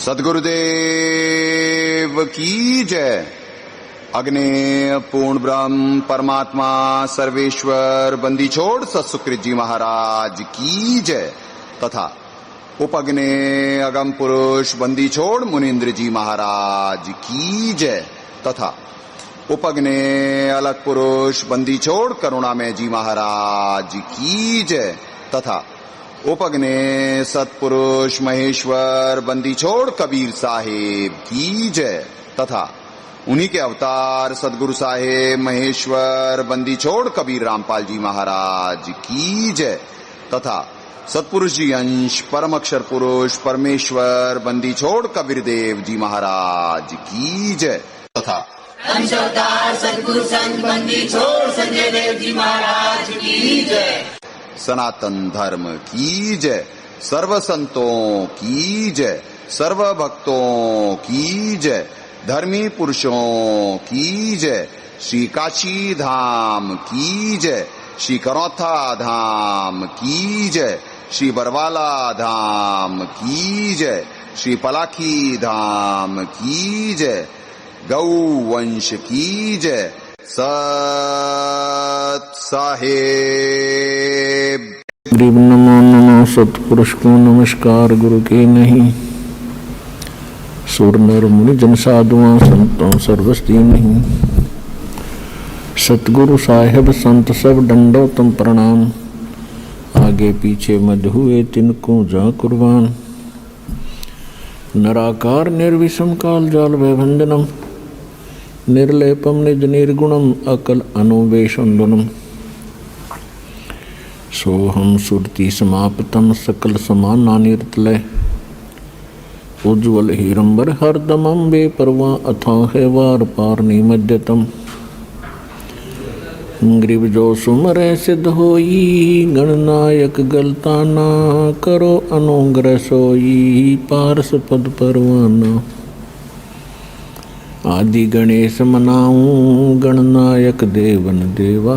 सद्गुरुदेव की जय। अग्ने पूर्ण ब्रह्म परमात्मा सर्वेश्वर बंदी छोड़ सत्सुकृत जी महाराज की जय तथा उपग्ने अगम पुरुष बंदी छोड़ मुनीन्द्र जी महाराज की जय तथा उपग्ने अलग पुरुष बंदी छोड़ करुणामय जी महाराज की जय तथा उपग्ने सतपुरुष महेश्वर बंदी छोड़ कबीर साहेब की जय तथा उन्हीं के अवतार सदगुरु साहेब महेश्वर बंदी छोड़ कबीर रामपाल जी महाराज की जय तथा सतपुरुष जी अंश परम अक्षर पुरुष परमेश्वर बंदी छोड़ कबीर देव जी महाराज की जय तथा अंश अवतार सदगुरु संत बंदी छोड़ संजय देव जी महाराज की जय। सनातन धर्म की जय। सर्व संतों की जय। सर्व भक्तों की जय। धर्मी पुरुषों की जय। श्री काशी धाम की जय। श्री करौथा धाम की जय। श्री बरवाला धाम की जय। श्री पलाखी धाम की जय। गौ वंश की जय। सत साहेब। गरीब नमो नमो सतपुरुष को नमस्कार गुरु के नहीं। सुर नर मुनि जन साधुआं संतों सर्वस्ती नहीं। सतगुरु साहेब संत सब दंडोतम प्रणाम। आगे पीछे मध हुए तिनको जा कुर्बान। नराकार निर्विषम काल जाल वैभंजनम निर्लेपम निज निर्गुणम अकल अनुवेशंदनम। सोहम सुरति समाप्तम सकल समाना निर्तलय। उज्ज्वल हीरंबर हरदमम बेपरवा अथाह वार पार निमज्जतम। ग्रीव जो सुमरे सिद्ध होई गणनायक गलता ना करो अनुग्रह सोई पारस पद परवाना। आदि गणेश मनाऊं गणनायक देवन देवा।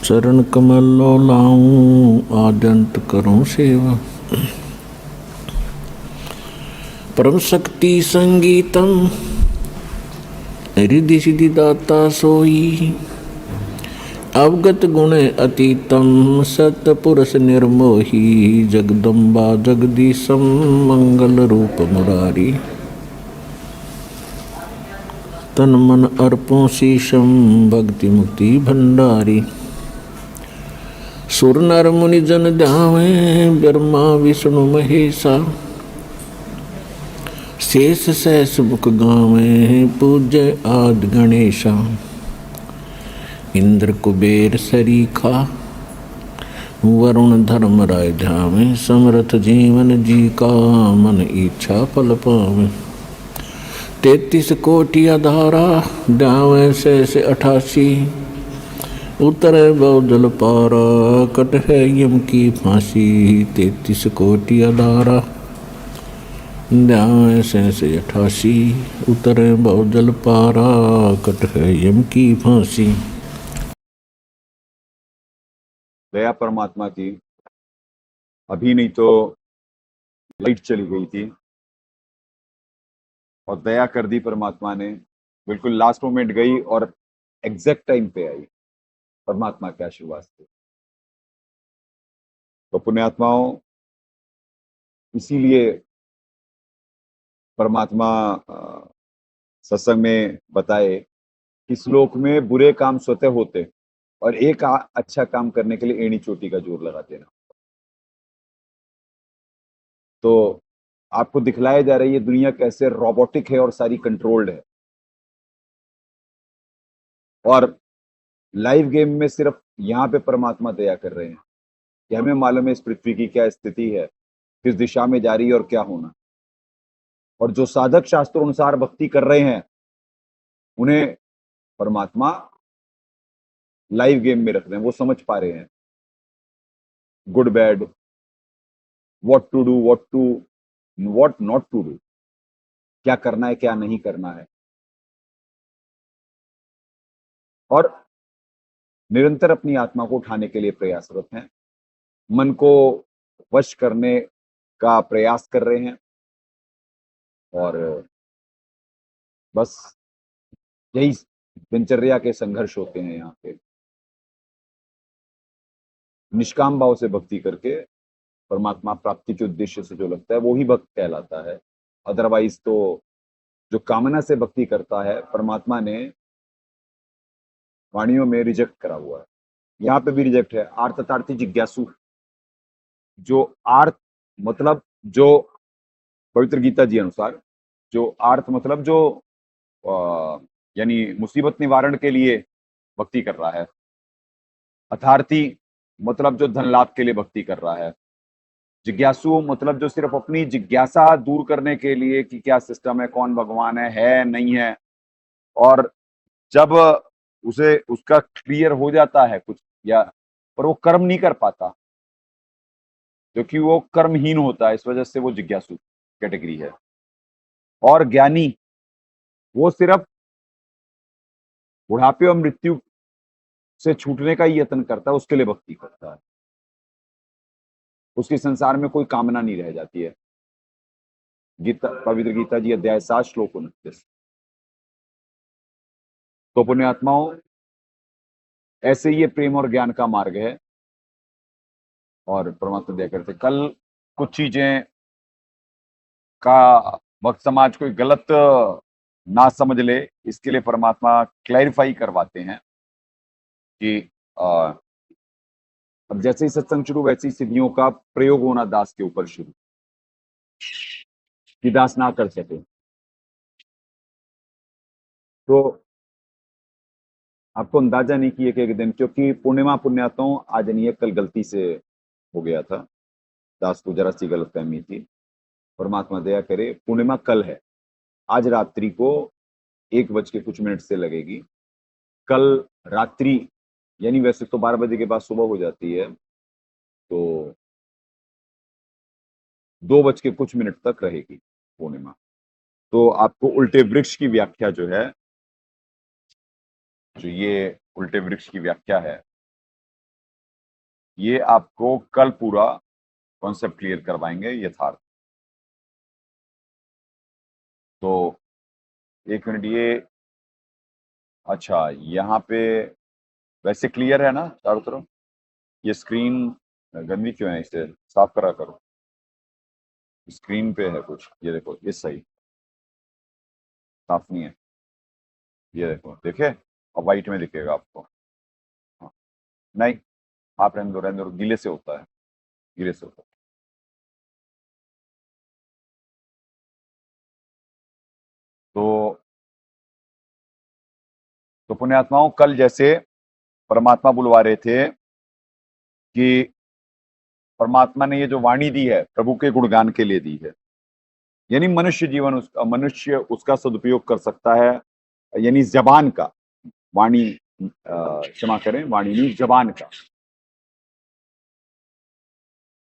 चरण कमल लो लाऊं आद्यंत करूं सेवा। परम शक्ति संगीतम रिद्धि सिद्धि दाता सोई। अवगत गुण अतीतम सतपुरुष निर्मोही। जगदम्बा जगदीशम मंगल रूप मुरारी। तन मन अर्पों शीशम भक्ति मुक्ति भंडारी। सुर नर मुनि जन ध्यावे ब्रह्मा विष्णु महेशा। शेष सहस मुख गावे पूज्य आदि गणेशा। इंद्र कुबेर सरीखा वरुण धर्म राय ध्यावे। समर्थ जीवन जी का मन इच्छा फल पावे। 33 कोटि अधारा ध्यावे शेष 88। उतरे बहुजल पारा कट है यम की फांसी। 33 कोटि अधारा ध्यावे शेष 88। उतरे बहुजल पारा कट है यम की फांसी। दया परमात्मा की अभी नहीं तो लाइट चली गई थी और दया कर दी परमात्मा ने। बिल्कुल लास्ट मोमेंट गई और एग्जैक्ट टाइम पे आई। परमात्मा के आशीर्वाद से। तो पुण्यात्माओं, इसीलिए परमात्मा सत्संग में बताए कि श्लोक में बुरे काम स्वतः होते और एक अच्छा काम करने के लिए एड़ी चोटी का जोर लगा देना। तो आपको दिखलाया जा रही है दुनिया कैसे रोबोटिक है और सारी कंट्रोल्ड है। और लाइव गेम में सिर्फ यहाँ पे परमात्मा दया कर रहे हैं कि हमें मालूम है इस पृथ्वी की क्या स्थिति है, किस दिशा में जा रही है और क्या होना। और जो साधक शास्त्रों अनुसार भक्ति कर रहे हैं उन्हें परमात्मा लाइव गेम में रख रहे हैं। वो समझ पा रहे हैं good bad, what to do, what not to do, क्या करना है क्या नहीं करना है। और निरंतर अपनी आत्मा को उठाने के लिए प्रयासरत हैं। मन को वश करने का प्रयास कर रहे हैं। और बस यही दिनचर्या के संघर्ष होते हैं यहाँ पे। निष्काम भाव से भक्ति करके परमात्मा प्राप्ति के उद्देश्य से जो लगता है वो ही भक्त कहलाता है। अदरवाइज तो जो कामना से भक्ति करता है परमात्मा ने वाणियों में रिजेक्ट करा हुआ है, यहाँ पे भी रिजेक्ट है। आर्ततार्थी जिज्ञासु, जो आर्त मतलब जो पवित्र गीता जी अनुसार जो आर्त मतलब जो यानी मुसीबत निवारण के लिए भक्ति कर रहा है, अथार्थी मतलब जो धन लाभ के लिए भक्ति कर रहा है, जिज्ञासु मतलब जो सिर्फ अपनी जिज्ञासा दूर करने के लिए कि क्या सिस्टम है, कौन भगवान है नहीं है, और जब उसे उसका क्लियर हो जाता है कुछ या पर वो कर्म नहीं कर पाता क्योंकि वो कर्महीन होता है, इस वजह से वो जिज्ञासु कैटेगरी है। और ज्ञानी वो सिर्फ बुढ़ापे और मृत्यु से छूटने का ही यत्न करता है, उसके लिए भक्ति करता है, उसकी संसार में कोई कामना नहीं रह जाती है। गीता, पवित्र गीता जी अध्याय 7 श्लोक 29। तो पुण्यात्माओं, ऐसे ही ये प्रेम और ज्ञान का मार्ग है और परमात्मा दया करते। कल कुछ चीजें का भक्त समाज कोई गलत ना समझ ले, इसके लिए परमात्मा क्लैरिफाई करवाते हैं कि अब जैसे ही सत्संग शुरू वैसे ही सिद्धियों का प्रयोग होना दास के ऊपर शुरू, कि दास ना कर सके। तो आपको अंदाजा नहीं कि एक दिन, क्योंकि पूर्णिमा पुण्यातों आज नहीं है, कल गलती से हो गया था, दास को जरा सी गलतफहमी थी। परमात्मा दया करे, पूर्णिमा कल है, आज रात्रि को 1:00 से लगेगी। कल रात्रि यानी वैसे तो 12 बजे के बाद सुबह हो जाती है, तो 2:00 तक रहेगी पूर्णिमा। तो आपको उल्टे वृक्ष की व्याख्या जो है, जो ये उल्टे वृक्ष की व्याख्या है, ये आपको कल पूरा कॉन्सेप्ट क्लियर करवाएंगे यथार्थ। तो 1 मिनट, ये अच्छा यहाँ पे वैसे क्लियर है ना चारों तरफ? ये स्क्रीन गंदी क्यों है, इसे साफ करा करो। स्क्रीन पे है कुछ, ये देखो, ये सही साफ नहीं है, ये देखो, देखे, और वाइट में दिखेगा आपको। हाँ। नहीं, आप रहने दो, गीले से होता है, गीले से होता है। तो पुण्यात्माओं, कल जैसे परमात्मा बुलवा रहे थे कि परमात्मा ने ये जो वाणी दी है प्रभु के गुणगान के लिए दी है, यानी मनुष्य उसका सदुपयोग कर सकता है, यानी जबान का, वाणी क्षमा करें, वाणी नहीं, जबान का।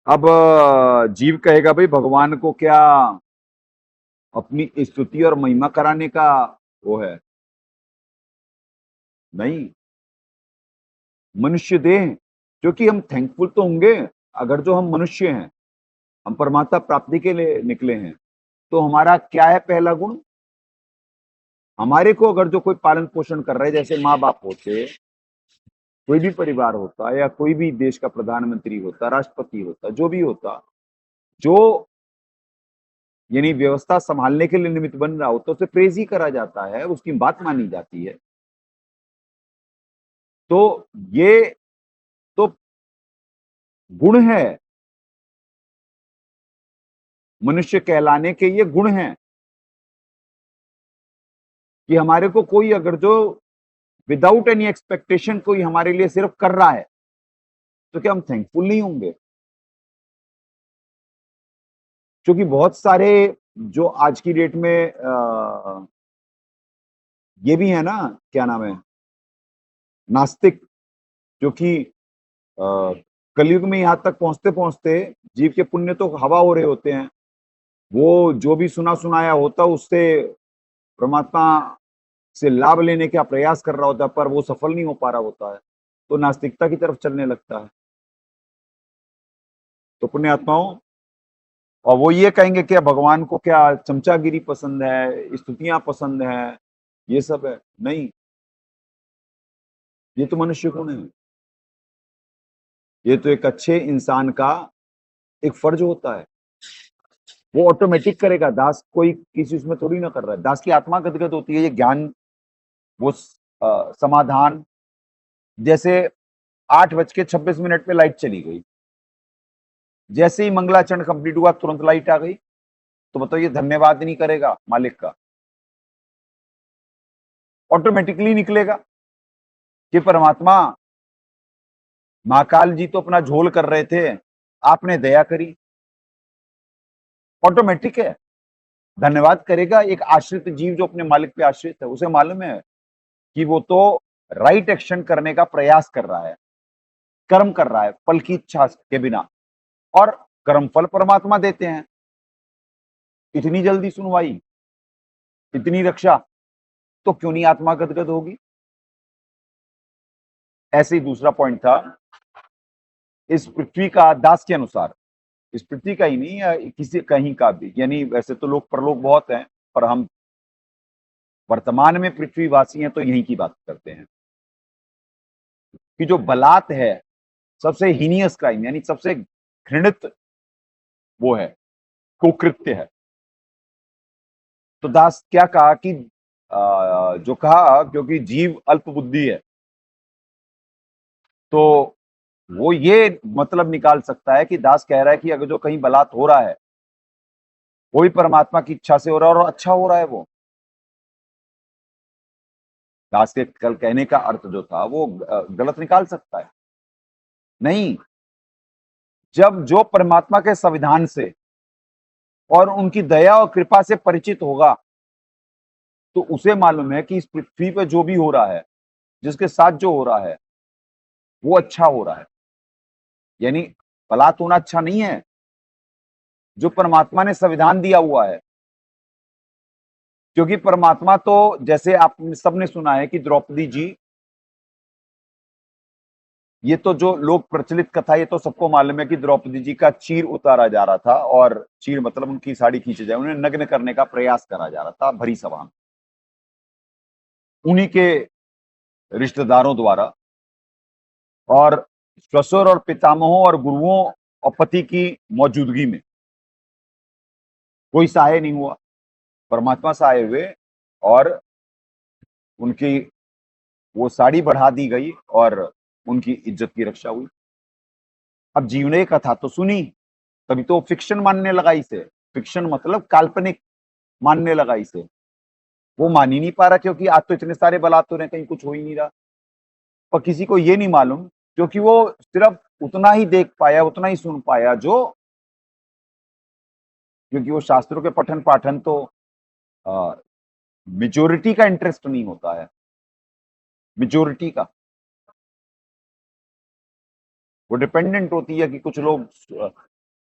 अब जीव कहेगा भाई भगवान को क्या अपनी स्तुति और महिमा कराने का वो है? नहीं, मनुष्य देह, क्योंकि हम थैंकफुल तो होंगे अगर जो हम मनुष्य हैं, हम परमात्मा प्राप्ति के लिए निकले हैं, तो हमारा क्या है पहला गुण? हमारे को अगर जो कोई पालन पोषण कर रहा है, जैसे माँ बाप होते, कोई भी परिवार होता, या कोई भी देश का प्रधानमंत्री होता, राष्ट्रपति होता, जो भी होता, जो यानी व्यवस्था संभालने के लिए निमित्त बन रहा हो, तो उसे प्रेज ही करा जाता है, उसकी बात मानी जाती है। तो ये तो गुण है, मनुष्य कहलाने के ये गुण हैं कि हमारे को कोई अगर जो विदाउट एनी एक्सपेक्टेशन कोई हमारे लिए सिर्फ कर रहा है, तो क्या हम थैंकफुल नहीं होंगे? क्योंकि बहुत सारे जो आज की डेट में ये भी है ना, क्या नाम है, नास्तिक, जो कि कलयुग में यहां तक पहुंचते पहुंचते जीव के पुण्य तो हवा हो रहे होते हैं, वो जो भी सुना सुनाया होता उससे परमात्मा से लाभ लेने का प्रयास कर रहा होता है, पर वो सफल नहीं हो पा रहा होता है, तो नास्तिकता की तरफ चलने लगता है। तो पुण्यात्माओं, और वो ये कहेंगे कि भगवान को क्या चमचागिरी पसंद है, स्तुतियां पसंद है, ये सब है। नहीं, ये तो मनुष्य गुण है, ये तो एक अच्छे इंसान का एक फर्ज होता है। वो ऑटोमेटिक करेगा, दास कोई किसी उसमें थोड़ी ना कर रहा है। दास की आत्मा गदगद होती है, ये ज्ञान, वो समाधान। जैसे 8:26 पे लाइट चली गई, जैसे ही मंगलाचरण कंप्लीट हुआ तुरंत लाइट आ गई, तो बताओ ये धन्यवाद नहीं करेगा मालिक का? ऑटोमेटिकली निकलेगा कि परमात्मा, महाकाल जी तो अपना झोल कर रहे थे, आपने दया करी। ऑटोमेटिक है, धन्यवाद करेगा। एक आश्रित जीव जो अपने मालिक पे आश्रित है, उसे मालूम है कि वो तो राइट एक्शन करने का प्रयास कर रहा है, कर्म कर रहा है फल की इच्छा के बिना, और कर्म फल परमात्मा देते हैं। इतनी जल्दी सुनवाई, इतनी रक्षा, तो क्यों नहीं आत्मा गदगद होगी? ऐसे ही दूसरा पॉइंट था, इस पृथ्वी का दास के अनुसार, इस पृथ्वी का ही नहीं या किसी कहीं का भी, यानी वैसे तो लोग परलोक बहुत हैं, पर हम वर्तमान में पृथ्वीवासी हैं तो यहीं की बात करते हैं कि जो बलात् है, सबसे हीनियस क्राइम, यानी सबसे घृणित वो है, कुकृत्य है। तो दास क्या कहा कि जो कहा, क्योंकि जीव अल्प बुद्धि है, तो वो ये मतलब निकाल सकता है कि दास कह रहा है कि अगर जो कहीं बलात् हो रहा है, वो भी परमात्मा की इच्छा से हो रहा है और अच्छा हो रहा है। वो दास के कल कहने का अर्थ जो था वो गलत निकाल सकता है। नहीं, जब जो परमात्मा के संविधान से और उनकी दया और कृपा से परिचित होगा, तो उसे मालूम है कि इस पृथ्वी पे जो भी हो रहा है, जिसके साथ जो हो रहा है, वो अच्छा हो रहा है। यानी बलात् होना अच्छा नहीं है, जो परमात्मा ने संविधान दिया हुआ है। क्योंकि परमात्मा तो, जैसे आप सबने सुना है कि द्रौपदी जी, ये तो जो लोक प्रचलित कथा, ये तो सबको मालूम है कि द्रौपदी जी का चीर उतारा जा रहा था, और चीर मतलब उनकी साड़ी खींची जाए, उन्हें नग्न करने का प्रयास करा जा रहा था भरी सभा में, उन्हीं के रिश्तेदारों द्वारा, और ससुर और पितामहों और गुरुओं और पति की मौजूदगी में। कोई सहाय नहीं हुआ, परमात्मा सहाय हुए, और उनकी वो साड़ी बढ़ा दी गई और उनकी इज्जत की रक्षा हुई। अब जीव ने कथा तो सुनी, तभी तो फिक्शन मानने लगा इसे। फिक्शन मतलब काल्पनिक मानने लगा इसे। वो मान ही नहीं पा रहा, क्योंकि आज तो इतने सारे बलात् हो रहे हैं, कहीं कुछ हो ही नहीं रहा। पर किसी को ये नहीं मालूम, क्योंकि वो सिर्फ उतना ही देख पाया, उतना ही सुन पाया जो, क्योंकि वो शास्त्रों के पठन पाठन तो मेजोरिटी का इंटरेस्ट नहीं होता है, मेजोरिटी का। वो डिपेंडेंट होती है कि कुछ लोग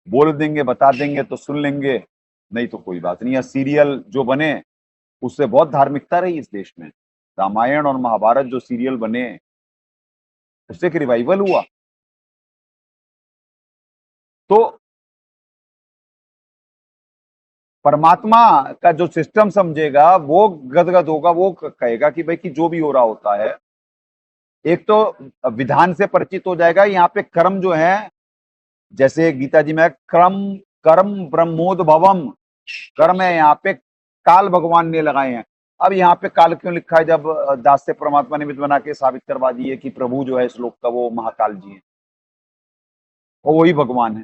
बोल देंगे, बता देंगे तो सुन लेंगे, नहीं तो कोई बात नहीं। या सीरियल जो बने, उससे बहुत धार्मिकता रही इस देश में। रामायण और महाभारत जो सीरियल बने, उससे एक रिवाइवल हुआ। तो परमात्मा का जो सिस्टम समझेगा वो गदगद होगा, वो कहेगा कि भाई कि जो भी हो रहा होता है, एक तो विधान से परिचित हो जाएगा। यहाँ पे कर्म जो है, जैसे गीता जी में कर्म कर्म ब्रह्मोद भवम, कर्म है यहाँ पे, काल भगवान ने लगाए हैं। अब यहाँ पे काल क्यों लिखा है, जब दास से परमात्मा निमित्त बना के साबित करवा दिए कि प्रभु जो है श्लोक का वो महाकाल जी है, और वही भगवान है,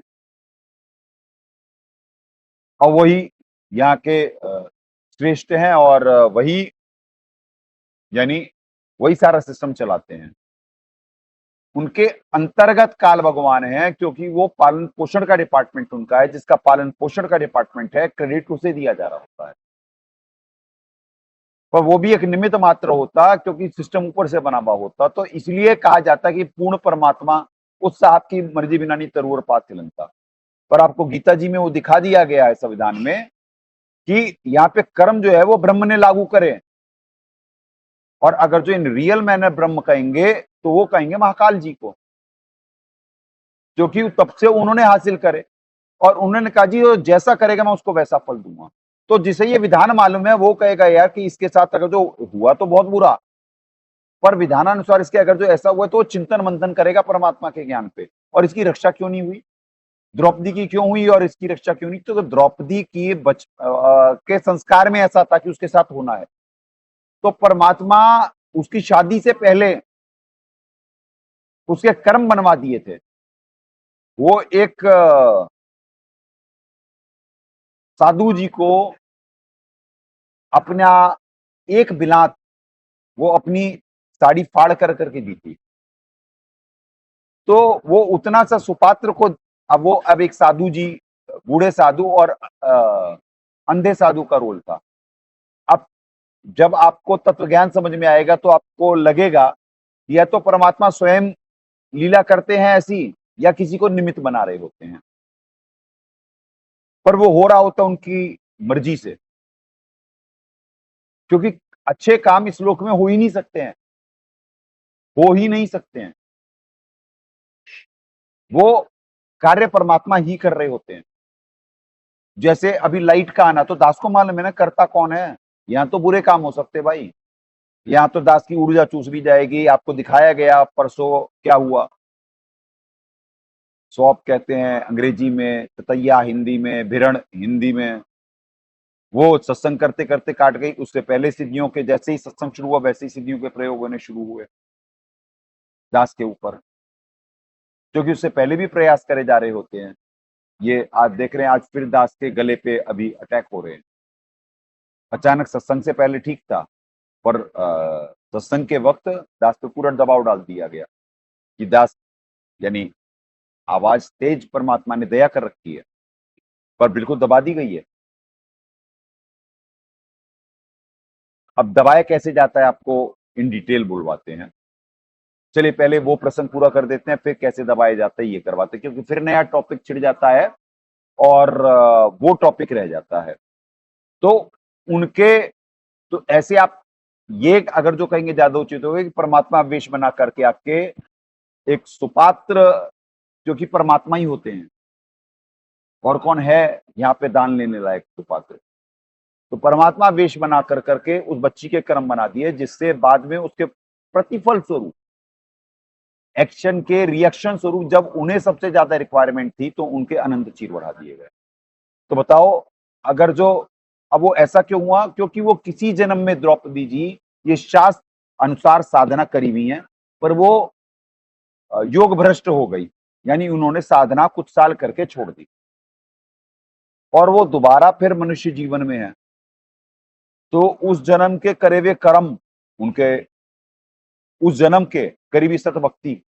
और वही यहाँ के श्रेष्ठ हैं, और वही, यानी वही सारा सिस्टम चलाते हैं। उनके अंतर्गत काल भगवान है, क्योंकि वो पालन पोषण का डिपार्टमेंट उनका है। जिसका पालन पोषण का डिपार्टमेंट है, क्रेडिट उसे दिया जा रहा होता है। पर वो भी एक निमित्त मात्र होता, क्योंकि सिस्टम ऊपर से बना हुआ होता। तो इसलिए कहा जाता कि पूर्ण परमात्मा उस साहब की मर्जी बिना नहीं तरुवर पात तिलंता। पर आपको गीता जी में वो दिखा दिया गया है संविधान में कि यहाँ पे कर्म जो है वो ब्रह्म ने लागू करे, और अगर जो इन रियल मैनर ब्रह्म कहेंगे तो वो कहेंगे महाकाल जी को, क्योंकि तब से उन्होंने हासिल करे। और उन्होंने कहा जी वो जैसा करेगा मैं उसको वैसा फल दूंगा। तो जिसे ये विधान मालूम है वो कहेगा यार कि इसके साथ अगर जो हुआ तो बहुत बुरा, पर विधानानुसार इसके अगर जो ऐसा हुआ तो वो चिंतन मंथन करेगा परमात्मा के ज्ञान पे, और इसकी रक्षा क्यों नहीं हुई, द्रौपदी की क्यों हुई और इसकी रक्षा क्यों नहीं? तो द्रौपदी की के संस्कार में ऐसा था कि उसके साथ होना है। तो परमात्मा उसकी शादी से पहले उसके कर्म बनवा दिए थे। वो एक साधु जी को अपना एक बिलात वो अपनी साड़ी फाड़ कर करके दी थी। तो वो उतना सा सुपात्र को अब एक साधु जी, बूढ़े साधु और अंधे साधु का रोल था। अब जब आपको तत्व ज्ञान समझ में आएगा तो आपको लगेगा या तो परमात्मा स्वयं लीला करते हैं ऐसी, या किसी को निमित्त बना रहे होते हैं, पर वो हो रहा होता उनकी मर्जी से, क्योंकि अच्छे काम इस लोक में हो ही नहीं सकते हैं, हो ही नहीं सकते हैं। वो कार्य परमात्मा ही कर रहे होते हैं। जैसे अभी लाइट का आना, तो दास को मालूम है ना करता कौन है। यहां तो बुरे काम हो सकते भाई, यहां तो दास की ऊर्जा चूस भी जाएगी। आपको दिखाया गया परसों क्या हुआ, सौंप कहते हैं अंग्रेजी में, ततैया हिंदी में, भिरण हिंदी में। वो सत्संग करते करते काट गई। उससे पहले सिद्धियों के, जैसे ही सत्संग शुरू हुआ वैसे ही सिद्धियों के प्रयोग होने शुरू हुए दास के ऊपर, क्योंकि उससे पहले भी प्रयास करे जा रहे होते हैं। ये आज देख रहे हैं, आज फिर दास के गले पे अभी अटैक हो रहे हैं। अचानक सत्संग से पहले ठीक था, पर सत्संग के वक्त दास पे पूरा दबाव डाल दिया गया कि दास, यानी आवाज तेज परमात्मा ने दया कर रखी है, पर बिल्कुल दबा दी गई है। अब दबाया कैसे जाता है आपको इन डिटेल बुलवाते हैं। चलिए पहले वो प्रसंग पूरा कर देते हैं, फिर कैसे दबाया जाता है ये करवाते हैं, क्योंकि फिर नया टॉपिक छिड़ जाता है और वो टॉपिक रह जाता है। तो उनके, तो ऐसे आप ये अगर जो कहेंगे ज्यादा उचित होगा कि परमात्मा वेश बना करके आपके एक सुपात्र, जो कि परमात्मा ही होते हैं, और कौन है यहाँ पे दान लेने लायक सुपात्र, तो परमात्मा वेश बना कर करके उस बच्ची के कर्म बना दिए, जिससे बाद में उसके प्रतिफल स्वरूप, एक्शन के रिएक्शन स्वरूप, जब उन्हें सबसे ज्यादा रिक्वायरमेंट थी तो उनके अनंत चीर बढ़ा दिए गए। तो बताओ, अगर जो, अब वो ऐसा क्यों हुआ? क्योंकि वो किसी जन्म में द्रौपदी जी ये शास्त्र अनुसार साधना करी हुई है, पर वो योग भ्रष्ट हो गई, यानी उन्होंने साधना कुछ साल करके छोड़ दी, और वो दोबारा फिर मनुष्य जीवन में है। तो उस जन्म के करे हुए कर्म, उनके उस जन्म के करीबी सत भक्ति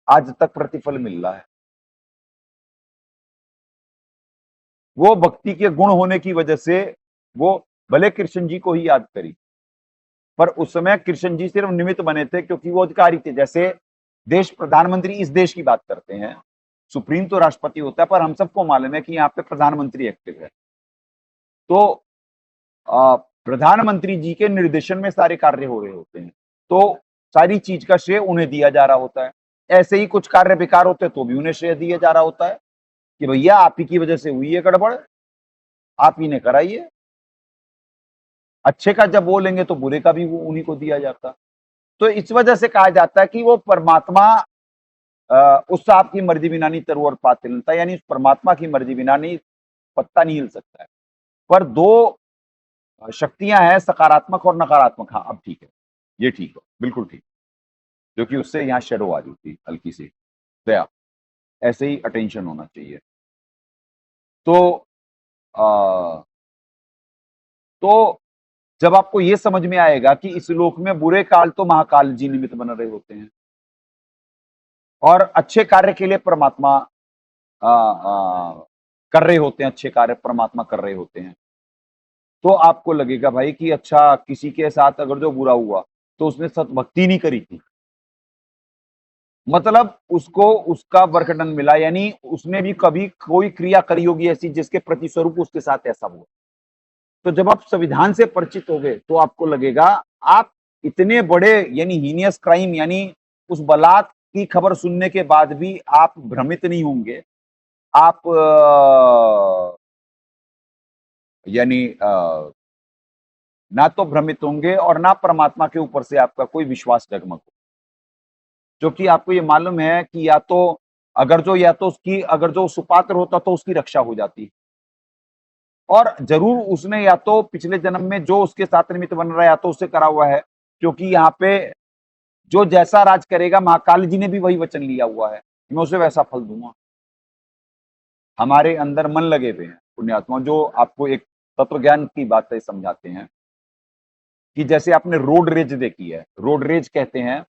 आज तक प्रतिफल मिल रहा है। वो भक्ति के गुण होने की वजह से वो भले कृष्ण जी को ही याद करी, पर उस समय कृष्ण जी सिर्फ निमित्त बने थे, क्योंकि वो अधिकारी थे। जैसे देश प्रधानमंत्री इस देश की बात करते हैं, सुप्रीम तो राष्ट्रपति होता है, पर हम सबको मालूम है कि यहाँ पे प्रधानमंत्री एक्टिव है। तो प्रधानमंत्री जी के निर्देशन में सारे कार्य हो रहे होते हैं, तो सारी चीज का श्रेय उन्हें दिया जा रहा होता है। ऐसे ही कुछ कार्य बेकार होते हैं तो भी उन्हें श्रेय दिया जा रहा होता है कि भैया आप ही की वजह से हुई है गड़बड़, आप ही ने कराई है। अच्छे का जब बोलेंगे तो बुरे का भी वो उन्हीं को दिया जाता। तो इस वजह से कहा जाता है कि वो परमात्मा उस आपकी मर्जी बिना नहीं तरु और पात हिलता, यानी उस परमात्मा की मर्जी बिना नहीं पत्ता नहीं हिल सकता है। पर दो शक्तियां हैं, सकारात्मक और नकारात्मक। हाँ अब ठीक है, ये ठीक है, बिल्कुल ठीक, क्योंकि उससे यहाँ शेडो आ रही थी हल्की सी दया, ऐसे ही अटेंशन होना चाहिए। तो तो जब आपको ये समझ में आएगा कि इस लोक में बुरे काल तो महाकाल जी निमित्त बन रहे होते हैं, और अच्छे कार्य के लिए परमात्मा कर रहे होते हैं, अच्छे कार्य परमात्मा कर रहे होते हैं, तो आपको लगेगा भाई कि अच्छा, किसी के साथ अगर जो बुरा हुआ तो उसने सतभक्ति नहीं करी थी, मतलब उसको उसका वर्कडन मिला, यानी उसने भी कभी कोई क्रिया करी होगी ऐसी जिसके प्रतिस्वरूप उसके साथ ऐसा हुआ। तो जब आप संविधान से परिचित हो गए तो आपको लगेगा आप इतने बड़े, यानी हीनियस क्राइम, यानी उस बलात् की खबर सुनने के बाद भी आप भ्रमित नहीं होंगे, आप यानी ना तो भ्रमित होंगे और ना परमात्मा के ऊपर से आपका कोई विश्वास डगमग हो, क्योंकि आपको ये मालूम है कि या तो अगर जो सुपात्र होता तो उसकी रक्षा हो जाती, और जरूर उसने या तो पिछले जन्म में जो उसके साथ निमित्त बन रहा है या तो उससे करा हुआ है, क्योंकि यहाँ पे जो जैसा राज करेगा, महाकाल जी ने भी वही वचन लिया हुआ है, मैं उसे वैसा फल दूंगा। हमारे अंदर मन लगे हुए हैं पुण्यात्मा, जो आपको एक तत्व ज्ञान की बातें समझाते हैं कि जैसे आपने रोड रेज देखी है, रोड रेज कहते हैं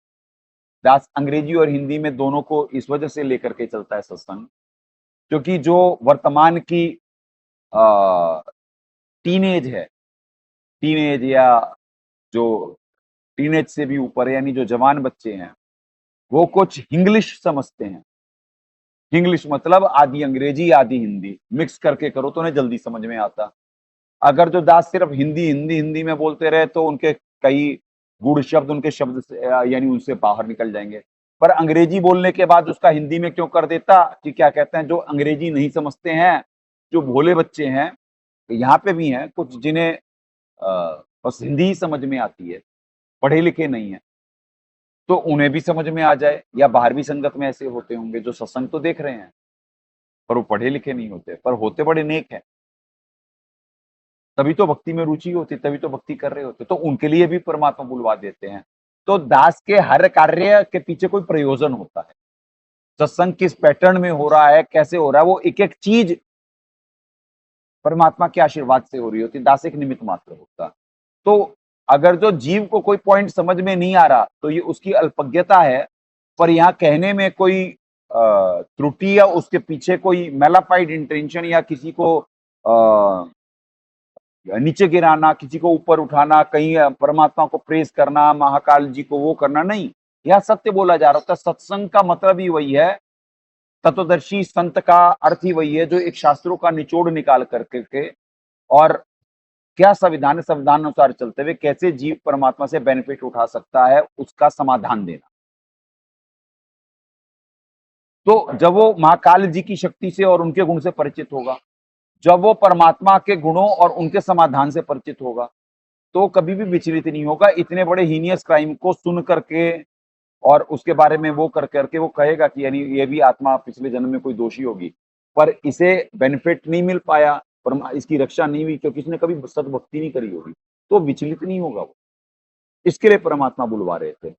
दास, अंग्रेजी और हिंदी में दोनों को इस वजह से लेकर के चलता है सत्संग, क्योंकि जो वर्तमान की टीनेज है, टीनेज या जो टीनेज से भी ऊपर है, यानी जो जवान बच्चे हैं, वो कुछ इंग्लिश समझते हैं। इंग्लिश मतलब आधी अंग्रेजी आधी हिंदी मिक्स करके करो तो उन्हें जल्दी समझ में आता। अगर जो दास सिर्फ हिंदी हिंदी हिंदी में बोलते रहे तो उनके कई गूढ़ शब्द उनके शब्द से यानी उनसे बाहर निकल जाएंगे। पर अंग्रेजी बोलने के बाद उसका हिंदी में क्यों कर देता, कि क्या कहते हैं, जो अंग्रेजी नहीं समझते हैं, जो भोले बच्चे हैं, यहाँ पे भी हैं कुछ जिन्हें बस हिंदी ही समझ में आती है, पढ़े लिखे नहीं है, तो उन्हें भी समझ में आ जाए। या बाहर भी संगत में ऐसे होते होंगे जो सत्संग तो देख रहे हैं पर वो पढ़े लिखे नहीं होते, पर होते बड़े नेक हैं, तभी तो भक्ति में रुचि होती, तभी तो भक्ति कर रहे होते, तो उनके लिए भी परमात्मा बुलवा देते हैं। तो दास के हर कार्य के पीछे कोई प्रयोजन होता है। सत्संग किस पैटर्न में हो रहा है, कैसे हो रहा है, वो एक एक चीज परमात्मा के आशीर्वाद से हो रही होती, दास एक निमित्त मात्र होता। तो अगर जो जीव को कोई पॉइंट समझ में नहीं आ रहा तो ये उसकी अल्पज्ञता है, पर यहाँ कहने में कोई त्रुटि या उसके पीछे कोई मेलाफाइड इंटेंशन या किसी को नीचे गिराना, किसी को ऊपर उठाना, कहीं परमात्मा को प्रेस करना, महाकाल जी को वो करना नहीं, यह सत्य बोला जा रहा होता है। सत्संग का मतलब ही वही है, तत्वदर्शी संत का अर्थ ही वही है, जो एक शास्त्रों का निचोड़ निकाल करके और क्या संविधान संविधान अनुसार चलते हुए कैसे जीव परमात्मा से बेनिफिट उठा सकता है, उसका समाधान देना। तो जब वो महाकाल जी की शक्ति से और उनके गुण से परिचित होगा, जब वो परमात्मा के गुणों और उनके समाधान से परिचित होगा, तो कभी भी विचलित नहीं होगा। इतने बड़े हीनियस क्राइम को सुन करके और उसके बारे में वो कर करके वो कहेगा कि यानी ये भी आत्मा पिछले जन्म में कोई दोषी होगी, पर इसे बेनिफिट नहीं मिल पाया, पर इसकी रक्षा नहीं हुई क्योंकि इसने कभी सद्भक्ति नहीं करी होगी, तो विचलित नहीं होगा वो। इसके लिए परमात्मा बुलवा रहे थे।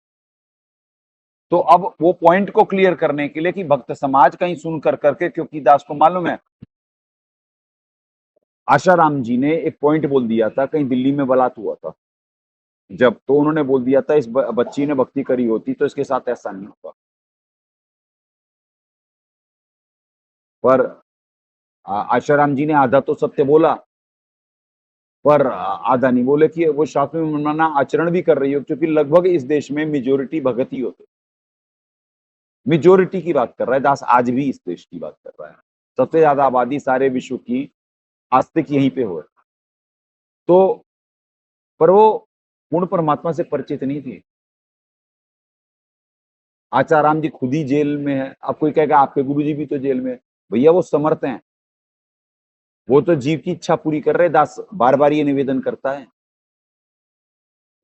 तो अब वो पॉइंट को क्लियर करने के लिए कि भक्त समाज कहीं सुन कर करके, क्योंकि दास को मालूम है आशाराम जी ने एक पॉइंट बोल दिया था, कहीं दिल्ली में बलात् हुआ था जब, तो उन्होंने बोल दिया था इस बच्ची ने भक्ति करी होती तो इसके साथ ऐसा नहीं होता। पर आशाराम जी ने आधा तो सत्य बोला, पर आधा नहीं बोले कि वो शास्त्र में मनमाना आचरण भी कर रही हो, क्योंकि लगभग इस देश में मेजोरिटी भगत ही होते। मेजोरिटी की बात कर रहा है दास, आज भी इस देश की बात कर रहा है। सबसे ज्यादा आबादी सारे विश्व की आस्तिक यहीं पे हो। तो पर वो पूर्ण परमात्मा से परिचित नहीं थी। आचाराम जी खुद ही जेल में है। अब कोई कहेगा आपके गुरुजी भी तो जेल में है। भैया वो समर्थ हैं, वो तो जीव की इच्छा पूरी कर रहे। दास बार बार ये निवेदन करता है।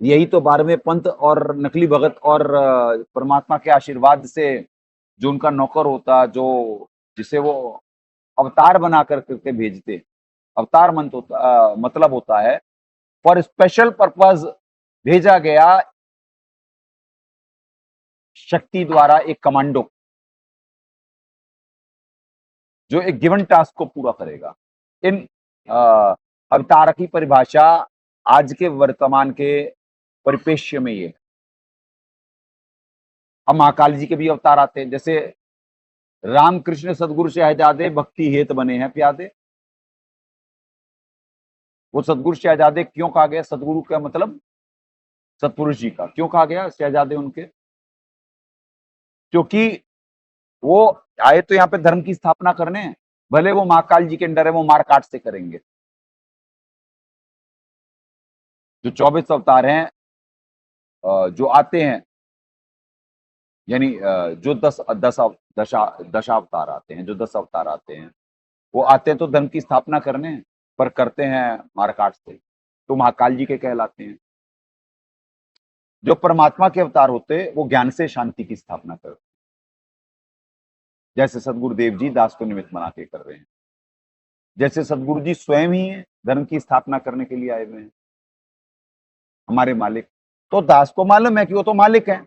यही तो 12वें पंथ और नकली भगत और परमात्मा के आशीर्वाद से जो उनका नौकर होता, जो जिसे वो अवतार बना करके भेजते, अवतार मतलब होता है फॉर स्पेशल पर्पस भेजा गया शक्ति द्वारा एक कमांडो, जो एक गिवन टास्क को पूरा करेगा। इन अवतार की परिभाषा आज के वर्तमान के परिपेक्ष्य में ये। अब महाकाल जी के भी अवतार आते हैं, जैसे रामकृष्ण सदगुरु शहजादे भक्ति हेत बने हैं प्यादे। वो सदगुरु शहजादे क्यों कहा गया? सदगुरु का मतलब सतपुरुष जी का। क्यों कहा गया शहजादे उनके? क्योंकि वो आए तो यहाँ पे धर्म की स्थापना करने, भले वो महाकाल जी के अंडर है, वो मारकाट से करेंगे। जो 24 अवतार हैं जो आते हैं, यानी जो दशावतार आते हैं, जो 10 अवतार आते हैं, वो आते हैं तो धर्म की स्थापना करने, पर करते हैं मारकाट से, तो महाकाल जी के कहलाते हैं। जो परमात्मा के अवतार होते वो ज्ञान से शांति की स्थापना करते, जैसे सदगुरुदेव जी दास को निमित्त बना के कर रहे हैं, जैसे सदगुरु जी स्वयं ही धर्म की स्थापना करने के लिए आए हुए हैं, हमारे मालिक। तो दास को मालूम है कि वो तो मालिक है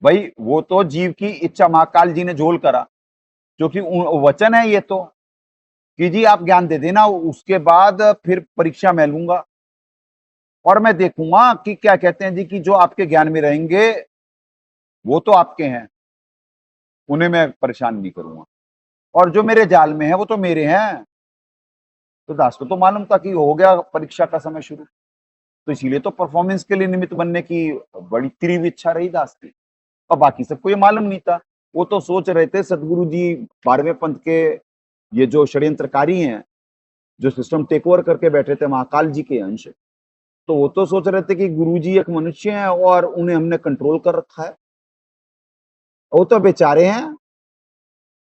भाई, वो तो जीव की इच्छा महाकाल जी ने झोल करा, क्योंकि वचन है ये तो कि जी आप ज्ञान दे देना, उसके बाद फिर परीक्षा मैं लूंगा और मैं देखूंगा कि क्या कहते हैं जी, कि जो आपके ज्ञान में रहेंगे वो तो आपके हैं, उन्हें मैं परेशान नहीं करूंगा, और जो मेरे जाल में है वो तो मेरे हैं। तो दास को तो मालूम था कि हो गया परीक्षा का समय शुरू, तो इसीलिए तो परफॉर्मेंस के लिए निमित्त बनने की बड़ी तीव्र इच्छा रही दास की, और बाकी सबको ये मालूम नहीं था। वो तो सोच रहे थे सदगुरु जी 12वें पंथ के ये जो षड्यंत्रकारी हैं, जो सिस्टम टेक ओवर करके बैठे थे महाकाल जी के अंश, तो वो तो सोच रहे थे कि गुरु जी एक मनुष्य हैं और उन्हें हमने कंट्रोल कर रखा है, वो तो बेचारे हैं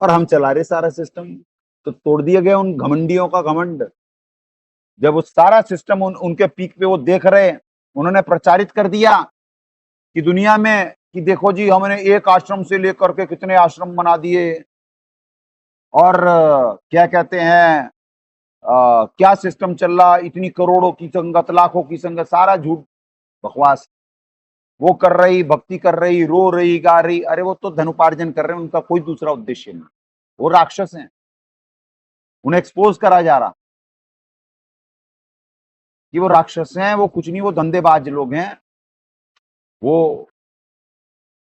और हम चला रहे सारा सिस्टम। तो तोड़ दिया गया उन घमंडियों का घमंड, जब वो सारा सिस्टम उनके पीक पे वो देख रहे, उन्होंने प्रचारित कर दिया कि दुनिया में कि देखो जी हमने एक आश्रम से लेकर के कितने आश्रम बना दिए, और क्या कहते हैं क्या सिस्टम चल रहा, इतनी करोड़ों की संगत, लाखों की संगत, सारा झूठ बकवास। वो कर रही, भक्ति कर रही, रो रही, गा रही, अरे वो तो धन उपार्जन कर रहे हैं, उनका कोई दूसरा उद्देश्य नहीं, वो राक्षस हैं, उन्हें एक्सपोज करा जा रहा कि वो राक्षस हैं, वो कुछ नहीं, वो धंधेबाज लोग हैं, वो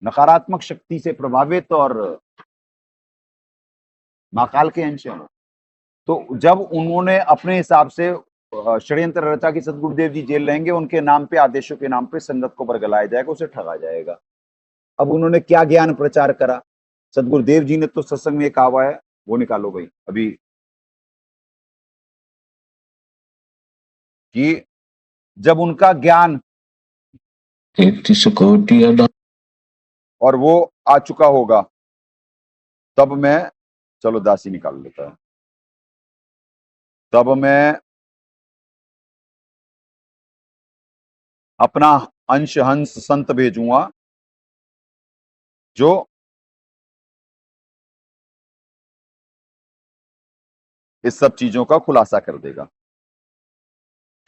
नकारात्मक शक्ति से प्रभावित और महाकाल के अंश हैं। तो जब उन्होंने अपने हिसाब से षड्यंत्र रचा कि सदगुरुदेव जी जेल रहेंगे, उनके नाम पे, आदेशों के नाम पे संगत को बरगलाया जाएगा, उसे ठगा जाएगा। अब उन्होंने क्या ज्ञान प्रचार करा, सदगुरुदेव जी ने तो सत्संग में कहा हुआ है, वो निकालो भाई अभी, कि जब उनका ज्ञान 33 कोटि अदा और वो आ चुका होगा, तब मैं, चलो दासी निकाल लेता है, तब मैं अपना अंश हंस संत भेजूंगा, जो इस सब चीजों का खुलासा कर देगा।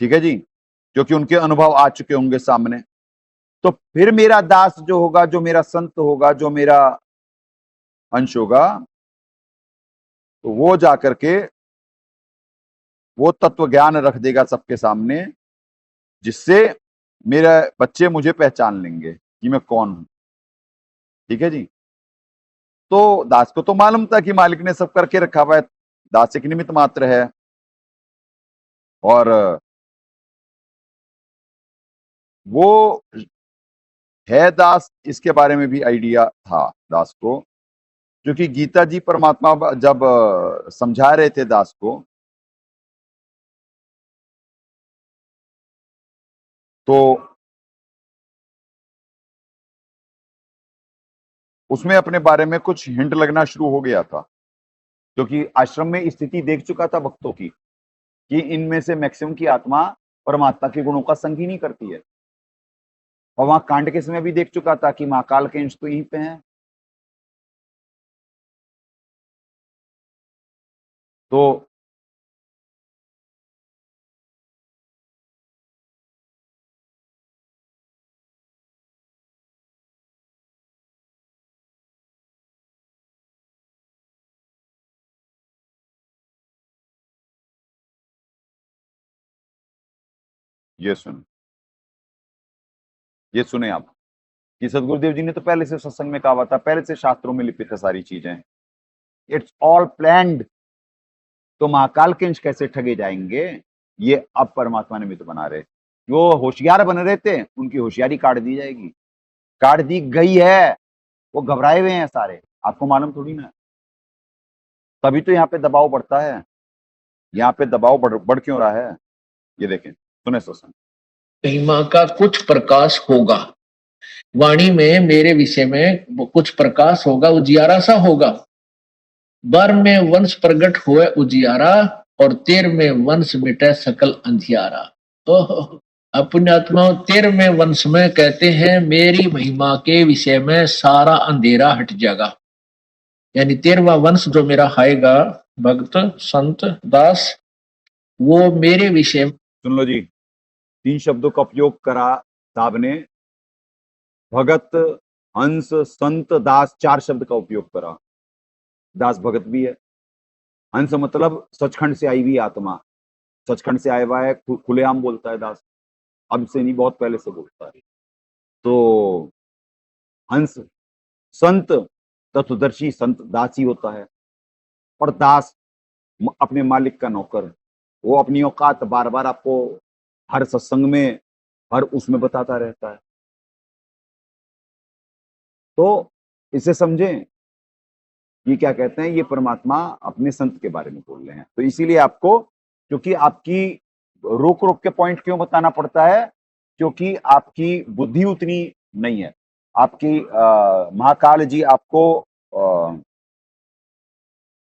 ठीक है जी, क्योंकि उनके अनुभव आ चुके होंगे सामने। तो फिर मेरा दास जो होगा, जो मेरा संत होगा, जो मेरा अंश होगा, तो वो जाकर के वो तत्व ज्ञान रख देगा सबके सामने, जिससे मेरे बच्चे मुझे पहचान लेंगे कि मैं कौन हूं। ठीक है जी, तो दास को तो मालूम था कि मालिक ने सब करके रखा हुआ है, दास एक निमित्त मात्र है, और वो है दास, इसके बारे में भी आइडिया था दास को, क्योंकि गीता जी परमात्मा जब समझा रहे थे दास को, तो उसमें अपने बारे में कुछ हिंट लगना शुरू हो गया था, क्योंकि आश्रम में स्थिति देख चुका था भक्तों की कि इनमें से मैक्सिमम की आत्मा परमात्मा के गुणों का संग ही नहीं करती है, और वहां कांड के समय भी देख चुका था कि महाकाल के अंश तो यहीं पे हैं। तो ये सुने आप कि सदगुरुदेव जी ने तो पहले से सत्संग में कहा हुआ था, पहले से शास्त्रों में लिखित है सारी चीजें, इट्स ऑल प्लान्ड। तो महाकाल के अंश कैसे ठगे जाएंगे, ये अब परमात्मा निमित्त बना रहे। जो होशियार बन रहे थे उनकी होशियारी काट दी जाएगी, काट दी गई है, वो घबराए हुए हैं सारे, आपको मालूम थोड़ी ना। तभी तो यहाँ पे दबाव बढ़ता है, यहाँ पे दबाव बढ़ क्यों रहा है, ये देखें, सुने सत्संग। महिमा का कुछ प्रकाश होगा, वाणी में मेरे विषय में कुछ प्रकाश होगा, उजियारा सा होगा। 12वें वंश प्रगट हुए उजियारा, और 13वें वंश मिटे सकल अंधियारा। ओहो, अपने आत्मा 13वें वंश में कहते हैं मेरी महिमा के विषय में सारा अंधेरा हट जाएगा। यानी 13वां वंश जो मेरा आएगा, भक्त संत दास, वो मेरे विषय में। सुन लो जी, 3 शब्दों का उपयोग करा साहब ने, भगत, हंस, संत, दास, 4 शब्द का उपयोग करा। दास भगत भी है। हंस मतलब सचखंड से आई हुई आत्मा, सचखंड से आया हुआ है, खुलेआम बोलता है दास, अब से नहीं बहुत पहले से बोलता है। तो हंस। संत तत्वदर्शी संत दास ही होता है, और दास अपने मालिक का नौकर। वो अपनी औकात बार बार आपको हर सत्संग में, हर उसमें बताता रहता है। तो इसे समझें, ये क्या कहते हैं, ये परमात्मा अपने संत के बारे में बोल रहे हैं। तो इसीलिए आपको, क्योंकि आपकी रोक रोक के पॉइंट क्यों बताना पड़ता है, क्योंकि आपकी बुद्धि उतनी नहीं है। आपकी महाकाल जी आपको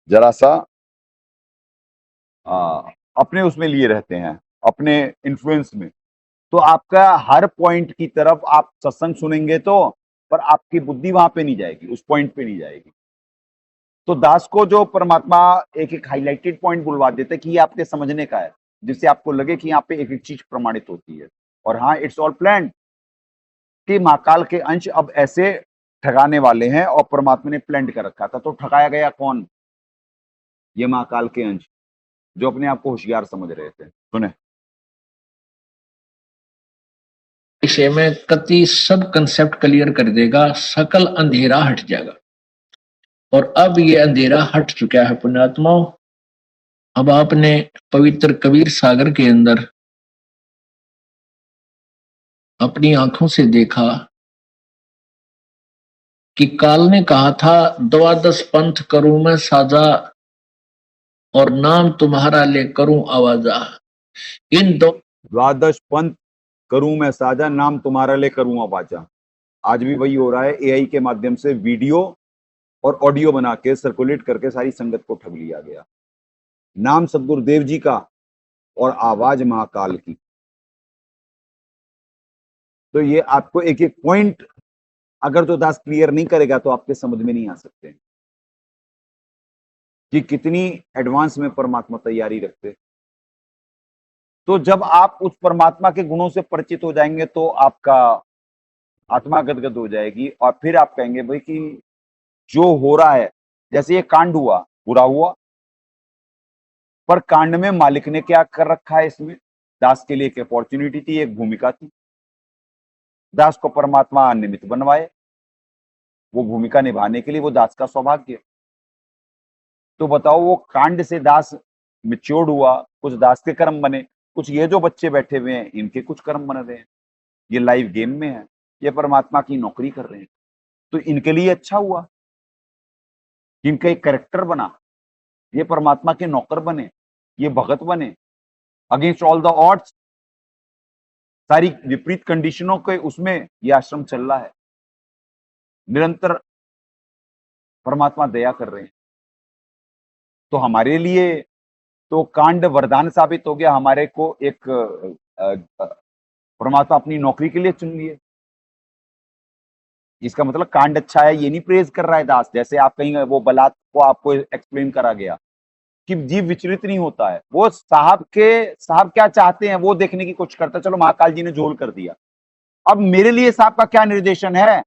जरा सा अपने उसमें लिए रहते हैं, अपने इन्फ्लुएंस में। तो आपका हर पॉइंट की तरफ आप सत्संग सुनेंगे तो, पर आपकी बुद्धि वहां पे नहीं जाएगी, उस पॉइंट पे नहीं जाएगी। तो दास को जो परमात्मा एक एक हाईलाइटेड पॉइंट बुलवा देते हैं कि ये आपके समझने का है, जिससे आपको लगे कि यहाँ पे एक एक चीज प्रमाणित होती है। और हाँ, इट्स ऑल प्लान कि महाकाल के अंश अब ऐसे ठगाने वाले हैं, और परमात्मा ने प्लान कर रखा था। तो ठगाया गया कौन? ये महाकाल के अंश, जो अपने आप को होशियार समझ रहे थे। सुने, विषय में कति सब कंसेप्ट क्लियर कर देगा, सकल अंधेरा हट जाएगा। और अब ये अंधेरा हट चुका है पुण्यात्माओं। अब आपने पवित्र कबीर सागर के अंदर अपनी आंखों से देखा कि काल ने कहा था 12 पंथ करूं मैं साजा, और नाम तुम्हारा ले करूं आवाजा। इन दो 12 पंथ करूं मैं साजा, नाम तुम्हारा ले करूं आवाजा। आज भी वही हो रहा है, एआई के माध्यम से वीडियो और ऑडियो बना के सर्कुलेट करके सारी संगत को ठग लिया गया। नाम सदगुरुदेव जी का और आवाज महाकाल की। तो ये आपको एक एक पॉइंट अगर तो दास क्लियर नहीं करेगा तो आपके समझ में नहीं आ सकते कि कितनी एडवांस में परमात्मा तैयारी रखते। तो जब आप उस परमात्मा के गुणों से परिचित हो जाएंगे तो आपका आत्मा गदगद हो जाएगी, और फिर आप कहेंगे भाई कि जो हो रहा है, जैसे ये कांड हुआ, बुरा हुआ, पर कांड में मालिक ने क्या कर रखा है इसमें? दास के लिए एक अपॉर्चुनिटी थी, एक भूमिका थी। दास को परमात्मा निमित्त बनवाए, वो भूमिका निभाने के लिए, वो दास का सौभाग्य। तो बताओ, वो कांड से दास मिच्योर्ड हुआ, कुछ दास के कर्म बने, कुछ ये जो बच्चे बैठे हुए हैं इनके कुछ कर्म बन रहे हैं। ये लाइव गेम में है, ये परमात्मा की नौकरी कर रहे हैं। तो इनके लिए अच्छा हुआ, इनका एक कैरेक्टर बना, ये परमात्मा के नौकर बने, ये भगत बने, अगेंस्ट ऑल द ऑड्स, सारी विपरीत कंडीशनों के उसमें ये आश्रम चल रहा है। निरंतर परमात्मा दया कर रहे हैं। तो हमारे लिए तो कांड वरदान साबित हो गया, हमारे को एक परमात्मा अपनी नौकरी के लिए चुन लिए। इसका मतलब कांड अच्छा है ये नहीं प्रेज कर रहा है दास। जैसे आप कहीं वो बलात् को आपको एक्सप्लेन करा गया कि जीव विचलित नहीं होता है, वो साहब क्या चाहते हैं वो देखने की कोशिश करता है। चलो महाकाल जी ने झोल कर दिया, अब मेरे लिए साहब का क्या निर्देशन है,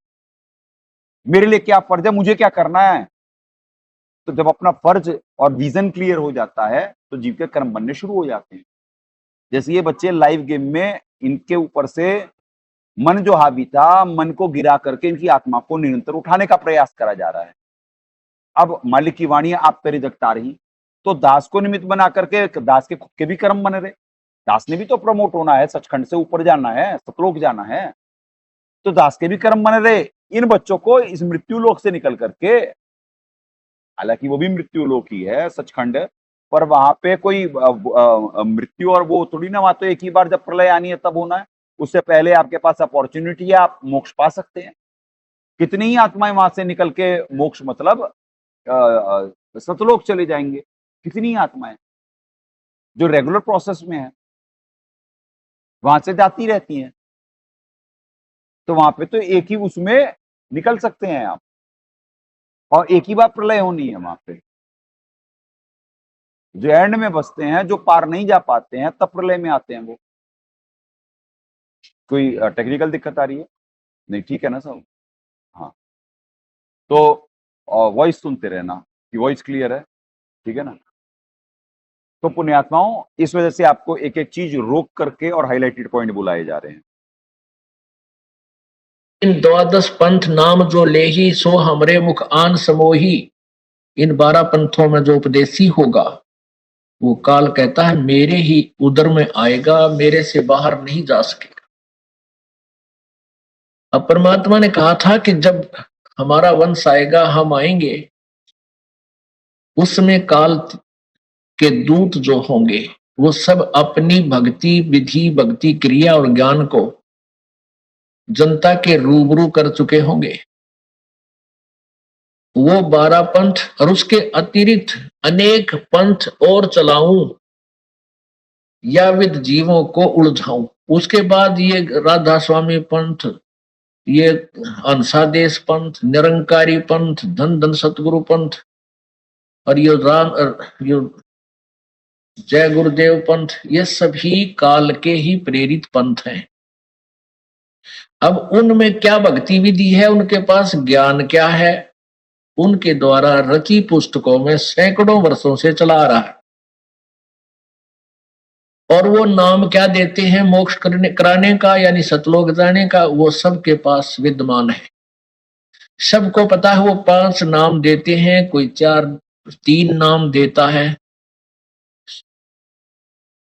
मेरे लिए क्या फर्ज है, मुझे क्या करना है। तो जब अपना फर्ज और विजन क्लियर हो जाता है तो जीव के कर्म बनने शुरू हो जाते हैं। जैसे ये बच्चे लाइव गेम में, इनके ऊपर से मन जो हावी था, मन को गिरा करके इनकी आत्मा को निरंतर उठाने का प्रयास करा जा रहा है। अब मालिक की वाणी आप पे रिजेक्ट आ रही, तो दास को निमित्त बना करके दास के खुद के भी कर्म बन रहे। दास ने भी तो प्रमोट होना है, सचखंड से ऊपर जाना है, सतलोक जाना है, तो दास के भी कर्म बन रहे। इन बच्चों को इस मृत्यु लोक से निकल करके, हालांकि वो भी मृत्यु लोक ही है सचखंड, पर वहां पे कोई मृत्यु और वो थोड़ी ना, वहां तो एक ही बार जब प्रलय आनी है तब होना है। उससे पहले आपके पास अपॉर्चुनिटी है, आप मोक्ष पा सकते हैं। कितनी ही आत्माएं वहां से निकल के मोक्ष मतलब सतलोक चले जाएंगे, कितनी ही आत्माएं जो रेगुलर प्रोसेस में है वहां से जाती रहती हैं। तो वहां पे तो एक ही उसमें निकल सकते हैं आप, और एक ही बार प्रलय होनी है वहां पे। जो एंड में बसते हैं, जो पार नहीं जा पाते हैं, तब प्रलय में आते हैं वो। कोई टेक्निकल दिक्कत आ रही है? नहीं, ठीक है ना सब? हाँ, तो वॉइस सुनते रहना कि वॉइस क्लियर है, ठीक है ना? तो पुण्यात्माओं, इस वजह से आपको एक एक चीज रोक करके और हाईलाइटेड पॉइंट बुलाए जा रहे हैं। इन द्वादश पंथ नाम जो लेही, सो हमरे मुख आन समोही। इन 12 पंथों में जो उपदेशी होगा, वो काल कहता है मेरे ही उदर में आएगा, मेरे से बाहर नहीं जा सकेगा। अब परमात्मा ने कहा था कि जब हमारा वंश आएगा, हम आएंगे, उसमें काल के दूत जो होंगे वो सब अपनी भक्ति विधि, भक्ति क्रिया और ज्ञान को जनता के रूबरू कर चुके होंगे। वो 12 पंथ और उसके अतिरिक्त अनेक पंथ और चलाऊं या विद जीवों को उलझाऊं। उसके बाद ये राधा स्वामी पंथ, ये हंसादेश पंथ, निरंकारी पंथ, धन धन सतगुरु पंथ, और ये जय गुरुदेव पंथ, ये सभी काल के ही प्रेरित पंथ हैं। अब उनमें क्या भक्ति विधि है, उनके पास ज्ञान क्या है, उनके द्वारा रची पुस्तकों में सैकड़ों वर्षों से चला रहा है। और वो नाम क्या देते हैं मोक्ष कराने का, यानी सतलोक जाने का, वो सबके पास विद्यमान है। सबको पता है वो 5 नाम देते हैं, कोई 3 नाम देता है,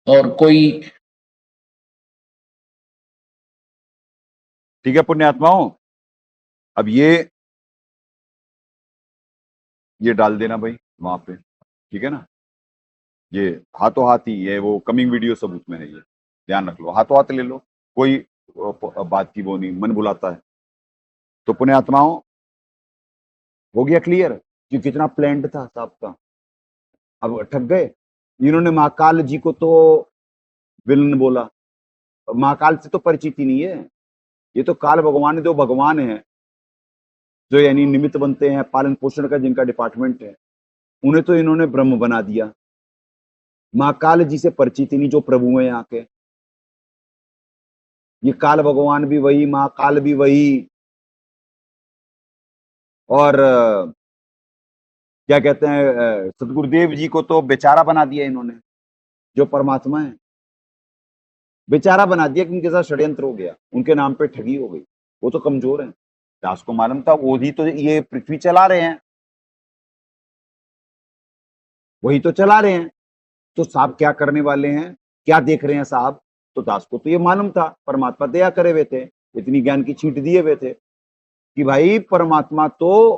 और कोई। ठीक है पुण्यात्माओं, अब ये डाल देना भाई वहां पे, ठीक है ना? ये हाथों हाथ ही, ये वो कमिंग वीडियो सब उसमें है, ये ध्यान रख लो, हाथों हाथ ले लो, कोई बात की वो नहीं, मन बुलाता है। तो पुण्यात्माओं, हो गया क्लियर कि कितना प्लान्ड था साहब का? अब ठग गए। इन्होंने महाकाल जी को तो विलन बोला, महाकाल से तो परिचित ही नहीं है। ये तो काल भगवान, जो भगवान है, जो यानी निमित्त बनते हैं, पालन पोषण का जिनका डिपार्टमेंट है, उन्हें तो इन्होंने ब्रह्म बना दिया। महाकाल जी से परिचित ही नहीं, जो प्रभु है यहाँ के। ये काल भगवान भी वही, महाकाल भी वही, और क्या कहते हैं, सतगुरुदेव जी को तो बेचारा बना दिया इन्होंने, जो परमात्मा है बेचारा बना दिया, कि उनके साथ षड्यंत्र हो गया, उनके नाम पे ठगी हो गई। वो तो कमजोर है, दास को मालूम था, वो ही तो ये पृथ्वी चला रहे हैं, वही तो चला रहे हैं। तो साहब क्या करने वाले हैं, क्या देख रहे हैं साहब? तो दास को तो ये मालूम था, परमात्मा दया करे हुए थे, इतनी ज्ञान की छींट दिए हुए थे कि भाई परमात्मा तो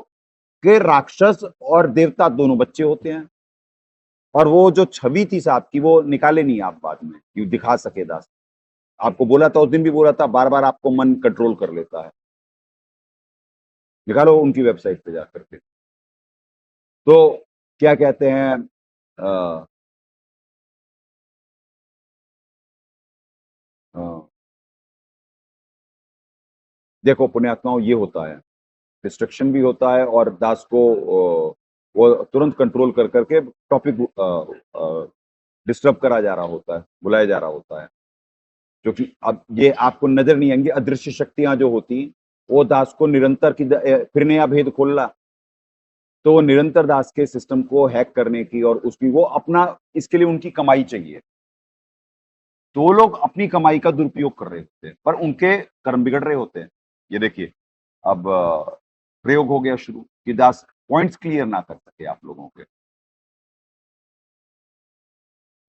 के राक्षस और देवता दोनों बच्चे होते हैं। और वो जो छवि थी साहब की, वो निकाले नहीं आप बाद में, कि दिखा सके दास। आपको बोला था, उस दिन भी बोला था, बार बार आपको मन कंट्रोल कर लेता है। निकालो उनकी वेबसाइट पे जाकर के। तो क्या कहते हैं, देखो पुण्यात्माओं, ये होता है, डिस्ट्रक्शन भी होता है, और दास को वो तुरंत कंट्रोल कर करके टॉपिक डिस्टर्ब करा जा रहा होता है, बुलाया जा रहा होता है। क्योंकि अब ये आपको नजर नहीं आएंगी, अदृश्य शक्तियां जो होती, वो दास को निरंतर की फिर नया भेद खोल रहा, तो वो निरंतर दास के सिस्टम को हैक करने की, और उसकी वो अपना, इसके लिए उनकी कमाई चाहिए, तो वो लोग अपनी कमाई का दुरुपयोग कर रहे होते हैं, पर उनके कर्म बिगड़ रहे होते हैं। ये देखिए, अब प्रयोग हो गया शुरू, कि दास पॉइंट्स क्लियर ना कर सके आप लोगों के।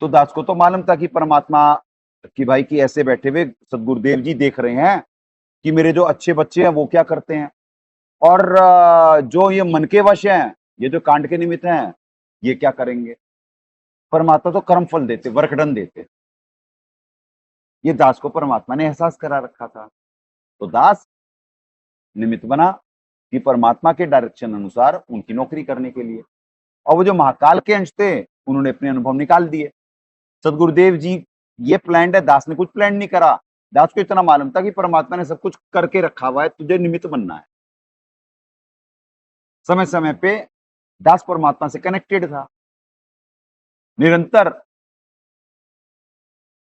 तो दास को तो मालूम था कि परमात्मा कि भाई कि ऐसे बैठे हुए सदगुरुदेव जी देख रहे हैं कि मेरे जो अच्छे बच्चे हैं वो क्या करते हैं, और जो ये मन के वश हैं, ये जो कांड के निमित्त हैं, ये क्या करेंगे। परमात्मा तो कर्म फल देते, वर्कडन देते। ये दास को परमात्मा ने एहसास करा रखा था। तो दास निमित्त बना कि परमात्मा के डायरेक्शन अनुसार उनकी नौकरी करने के लिए। और वो जो महाकाल के अंश थे उन्होंने अपने अनुभव निकाल दिए। सदगुरुदेव जी ये प्लान है, दास ने कुछ प्लान नहीं करा। दास को इतना मालूम था कि परमात्मा ने सब कुछ करके रखा हुआ है, तुझे निमित्त बनना है। समय समय पे दास परमात्मा से कनेक्टेड था, निरंतर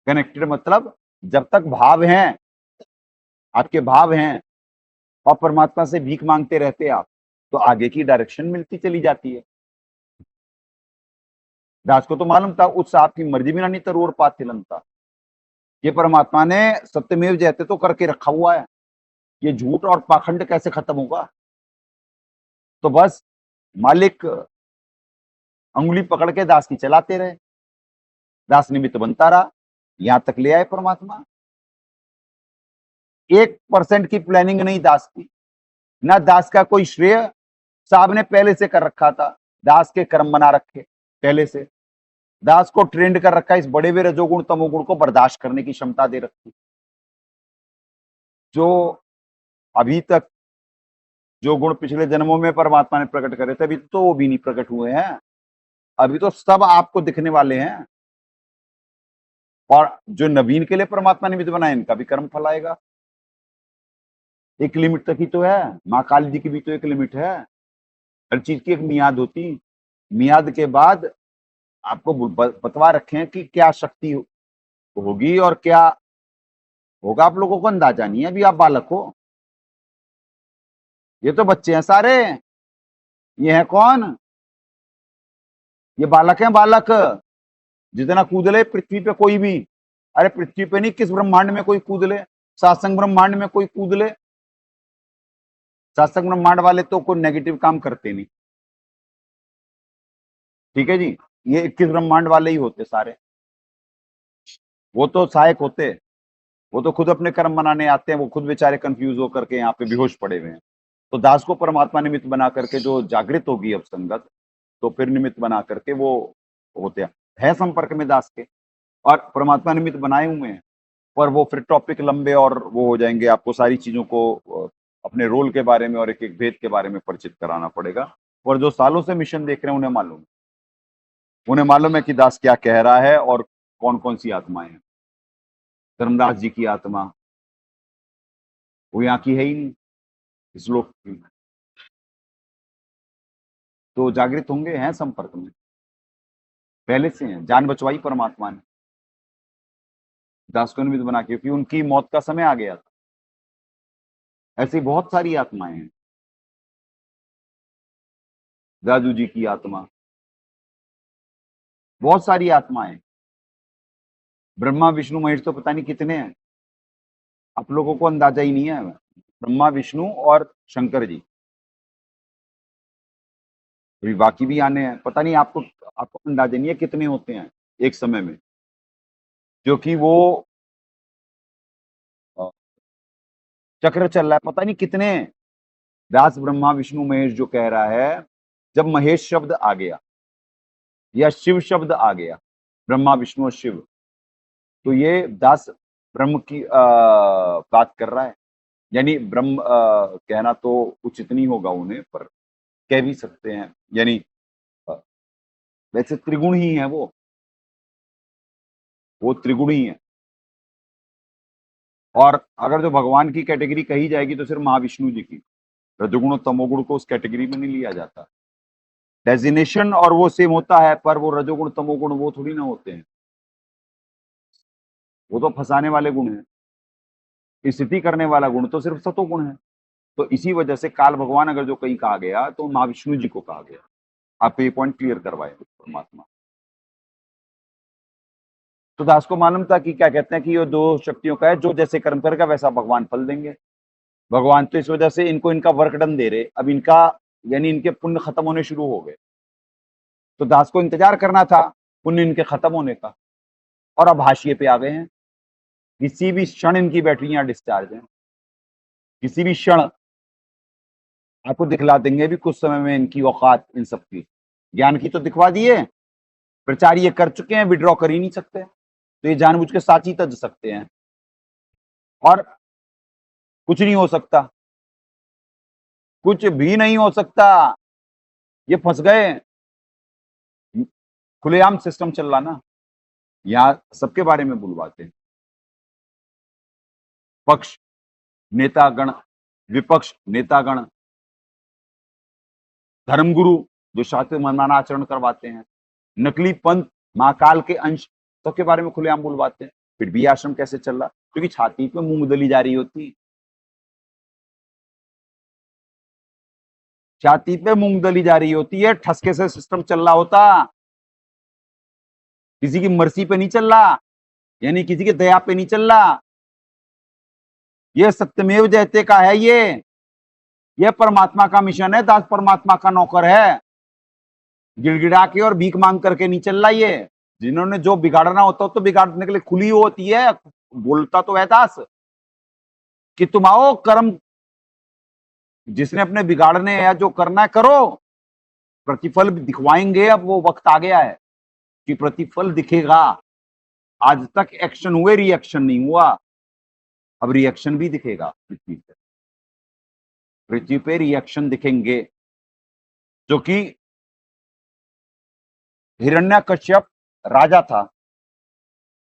कनेक्टेड। मतलब जब तक भाव हैं, आपके भाव हैं और परमात्मा से भीख मांगते रहते आप, तो आगे की डायरेक्शन मिलती चली जाती है। दास को तो मालूम था उस आपकी मर्जी बिना नहीं तरोर पाथिलन था। ये परमात्मा ने सत्यमेव जयते तो करके रखा हुआ है, ये झूठ और पाखंड कैसे खत्म होगा। तो बस मालिक अंगुली पकड़ के दास की चलाते रहे, दास निमित्त बनता रहा, यहां तक ले आए परमात्मा। 1% की प्लानिंग नहीं दास की, ना दास का कोई श्रेय, साहब ने पहले से कर रखा था, दास के कर्म बना रखे पहले से, दास को ट्रेंड कर रखा, इस बड़े हुए रजोगुण तमोगुण को बर्दाश्त करने की क्षमता दे रखी। जो अभी तक जो गुण पिछले जन्मों में परमात्मा ने प्रकट करे थे, अभी तो वो भी नहीं प्रकट हुए हैं, अभी तो सब आपको दिखने वाले हैं। और जो नवीन के लिए परमात्मा ने विधि बनाया, इनका भी कर्म फल आएगा। एक लिमिट तक ही तो है, माँ काली जी की भी तो एक लिमिट है, हर चीज की एक मियाद होती। मियाद के बाद आपको बतवा रखे हैं कि क्या शक्ति होगी और क्या होगा, आप लोगों को अंदाजा नहीं है, अभी आप बालक हो। ये तो बच्चे हैं सारे, ये है कौन? ये बालक हैं, बालक। जितना कूद ले पृथ्वी पे कोई भी, अरे पृथ्वी पे नहीं, किस ब्रह्मांड में कोई कूद ले, सात्संग ब्रह्मांड में कोई कूद ले। सात्संग ब्रह्मांड वाले तो कोई नेगेटिव काम करते नहीं, ठीक है जी। ये 21 ब्रह्मांड वाले ही होते सारे, वो तो सहायक होते, वो तो खुद अपने कर्म बनाने आते हैं, वो खुद बेचारे कंफ्यूज होकर के यहाँ पे बेहोश पड़े हुए हैं। तो दास को परमात्मा निमित्त बना करके जो जागृत होगी अब संगत, तो फिर निमित्त बना करके वो होते है संपर्क में दास के, और परमात्मा निमित्त बनाए हुए हैं। पर वो फिर टॉपिक लंबे और वो हो जाएंगे, आपको सारी चीजों को अपने रोल के बारे में और एक एक भेद के बारे में परिचित कराना पड़ेगा। और जो सालों से मिशन देख रहे हैं उन्हें मालूम है कि दास क्या कह रहा है और कौन कौन सी आत्माएं हैं। धर्मदास जी की आत्मा वो यहाँ की है ही नहीं, इस लोक की, तो जागृत होंगे, हैं संपर्क में, पहले से हैं, जान बचवाई परमात्मा ने दास को निमित्त बना के, क्योंकि उनकी मौत का समय आ गया था। ऐसी बहुत सारी आत्माएं हैं, दादू जी की आत्मा, बहुत सारी आत्माएं, ब्रह्मा विष्णु महेश तो पता नहीं कितने हैं, आप लोगों को अंदाजा ही नहीं है। ब्रह्मा विष्णु और शंकर जी, अभी बाकी भी आने हैं, पता नहीं आपको अंदाजा नहीं है कितने होते हैं एक समय में, जो कि वो चक्र चल रहा है, पता नहीं कितने। दास ब्रह्मा विष्णु महेश जो कह रहा है, जब महेश शब्द आ गया या शिव शब्द आ गया, ब्रह्मा विष्णु और शिव, तो ये दास ब्रह्म की बात कर रहा है। यानी ब्रह्म कहना तो उचित नहीं होगा उन्हें, पर कह भी सकते हैं, यानी वैसे त्रिगुण ही है वो त्रिगुण ही है। और अगर जो भगवान की कैटेगरी कही जाएगी तो सिर्फ महाविष्णु जी की, रजोगुण और तमोगुण को उस कैटेगरी में नहीं लिया जाता। डेजिनेशन और वो सेम होता है, पर वो रजोगुण तमोगुण वो थोड़ी ना होते हैं, वो तो फंसाने वाले गुण हैं। स्थिति करने वाला गुण तो सिर्फ सतोगुण है। तो इसी वजह से काल भगवान अगर जो कहीं कहा गया तो महाविष्णु जी को कहा गया। आप ये पॉइंट क्लियर करवाए परमात्मा। तो दास को मालूम था कि क्या कहते हैं कि ये दो शक्तियों का है, जो जैसे कर्म करेगा वैसा भगवान फल देंगे। भगवान तो इस वजह से इनको इनका वर्क डन दे रहे, अब इनका यानी इनके पुण्य खत्म होने शुरू हो गए, तो दास को इंतजार करना था पुण्य इनके खत्म होने का, और अब हाशिए पे आ गए हैं। किसी भी क्षण इनकी बैटरियां डिस्चार्ज हैं, किसी भी क्षण आपको दिखला देंगे भी कुछ समय में इनकी औकात, इन सब की ज्ञान की तो दिखवा दिए, प्रचार ये कर चुके हैं, विड्रॉ कर ही नहीं सकते, तो ये जानबूझ के साची तज सकते हैं और कुछ नहीं हो सकता, कुछ भी नहीं हो सकता। ये फंस गए। खुलेआम सिस्टम चल रहा ना, यहां सबके बारे में बुलवाते हैं। पक्ष नेतागण, विपक्ष नेतागण, धर्मगुरु जो शास्त्रीय मनमाना आचरण करवाते हैं, नकली पंथ, महाकाल के अंश, सबके बारे में खुलेआम बुलवाते हैं। फिर भी आश्रम कैसे चल रहा? क्योंकि छाती पे मूंगदली जा रही होती, छाती पे मूंगदली जा रही होती है, ठसके से सिस्टम चल रहा होता, किसी की मर्जी पे नहीं चल रहा, यानी किसी की दया पे नहीं चल रहा। ये सत्यमेव जयते का है, ये परमात्मा का मिशन है, दास परमात्मा का नौकर है। गिड़गिड़ा के और भीख मांग करके नहीं चल रहा ये। जिन्होंने जो बिगाड़ना होता है तो बिगाड़ने के लिए खुली होती है, बोलता तो है दास कि तुम आओ, कर्म जिसने अपने बिगाड़ने या जो करना है करो, प्रतिफल भी दिखवाएंगे। अब वो वक्त आ गया है कि प्रतिफल दिखेगा। आज तक एक्शन हुए, रिएक्शन नहीं हुआ, अब रिएक्शन भी दिखेगा पृथ्वी पे। पृथ्वी पे रिएक्शन दिखेंगे, जो कि हिरण्यकश्यप राजा था,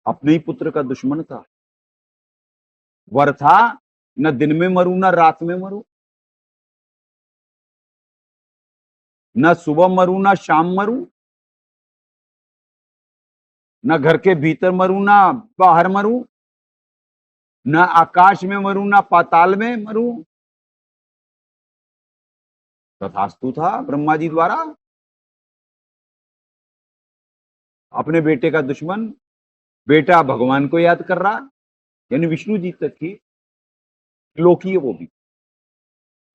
अपने ही पुत्र का दुश्मन था। वर था, न दिन में मरू न रात में मरू, न सुबह मरू न शाम मरू, न घर के भीतर मरू न बाहर मरू, न आकाश में मरू न पाताल में मरू। तथास्तु था ब्रह्मा जी द्वारा। अपने बेटे का दुश्मन, बेटा भगवान को याद कर रहा, यानी विष्णु जी तक की लोकी है वो भी।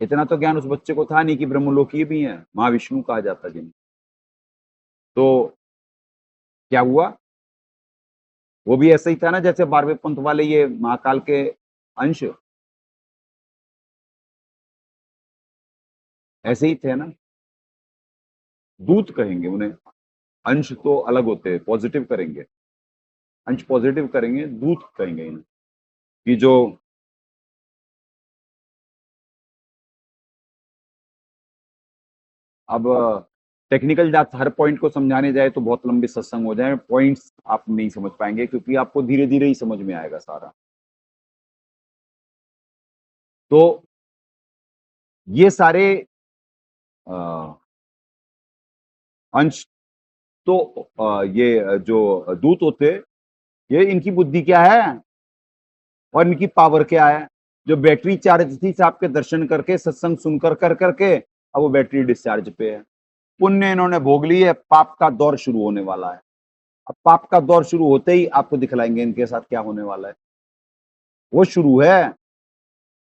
इतना तो ज्ञान उस बच्चे को था नहीं कि ब्रह्मलोकीय भी है, महाविष्णु कहा जाता जिन्हें। तो क्या हुआ? वो भी ऐसा ही था ना जैसे 12वें पंथ वाले ये महाकाल के अंश, ऐसे ही थे ना। दूत कहेंगे उन्हें, अंश तो अलग होते हैं, पॉजिटिव करेंगे, अंश पॉजिटिव करेंगे, दूत कहेंगे इन्हें, कि जो अब टेक्निकल जात हर पॉइंट को समझाने जाए तो बहुत लंबे सत्संग हो जाए, पॉइंट्स आप नहीं समझ पाएंगे, क्योंकि आपको धीरे धीरे ही समझ में आएगा सारा। तो ये सारे अ, अंश, तो ये जो दूत होते, ये इनकी बुद्धि क्या है और इनकी पावर क्या है? जो बैटरी चार्ज थी आपके दर्शन करके, सत्संग सुनकर कर करके, अब वो बैटरी डिस्चार्ज पे है। पुण्य इन्होंने भोग ली है, पाप का दौर शुरू होने वाला है। अब पाप का दौर शुरू होते ही आपको दिखलाएंगे इनके साथ क्या होने वाला है। वो शुरू है।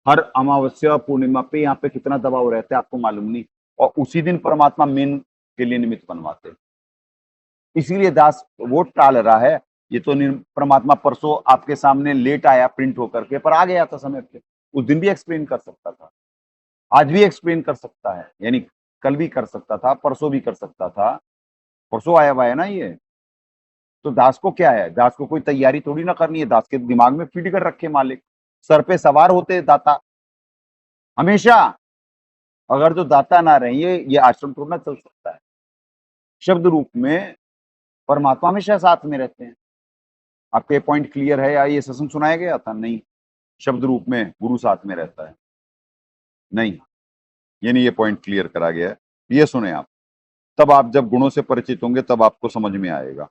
हर अमावस्या पूर्णिमा पे यहाँ पे कितना दबाव रहता है आपको मालूम नहीं, और उसी दिन परमात्मा मेन के लिए निमित्त बनवाते हैं। इसीलिए दास वो टाल रहा है। ये तो परमात्मा परसों आपके सामने लेट आया प्रिंट होकर के, पर आ गया था समय पे। उस दिन भी एक्सप्लेन कर सकता था, आज भी एक्सप्लेन कर सकता है, यानी कल भी कर सकता था, परसों भी कर सकता था। परसों आया हुआ है ना ये। तो दास को क्या है? दास को कोई तैयारी थोड़ी ना करनी है, दास के दिमाग में फीड कर रखे मालिक। सर पे सवार होते दाता हमेशा। अगर जो दाता ना रहे, ये आश्रम थोड़ा ना चल सकता है। शब्द रूप में परमात्मा हमेशा साथ में रहते हैं। आपके पॉइंट क्लियर है? या ये सत्संग सुनाया गया था? नहीं। शब्द रूप में गुरु साथ में रहता है, नहीं, ये नहीं, ये पॉइंट क्लियर करा गया है। ये सुने आप, तब आप जब गुणों से परिचित होंगे तब आपको समझ में आएगा।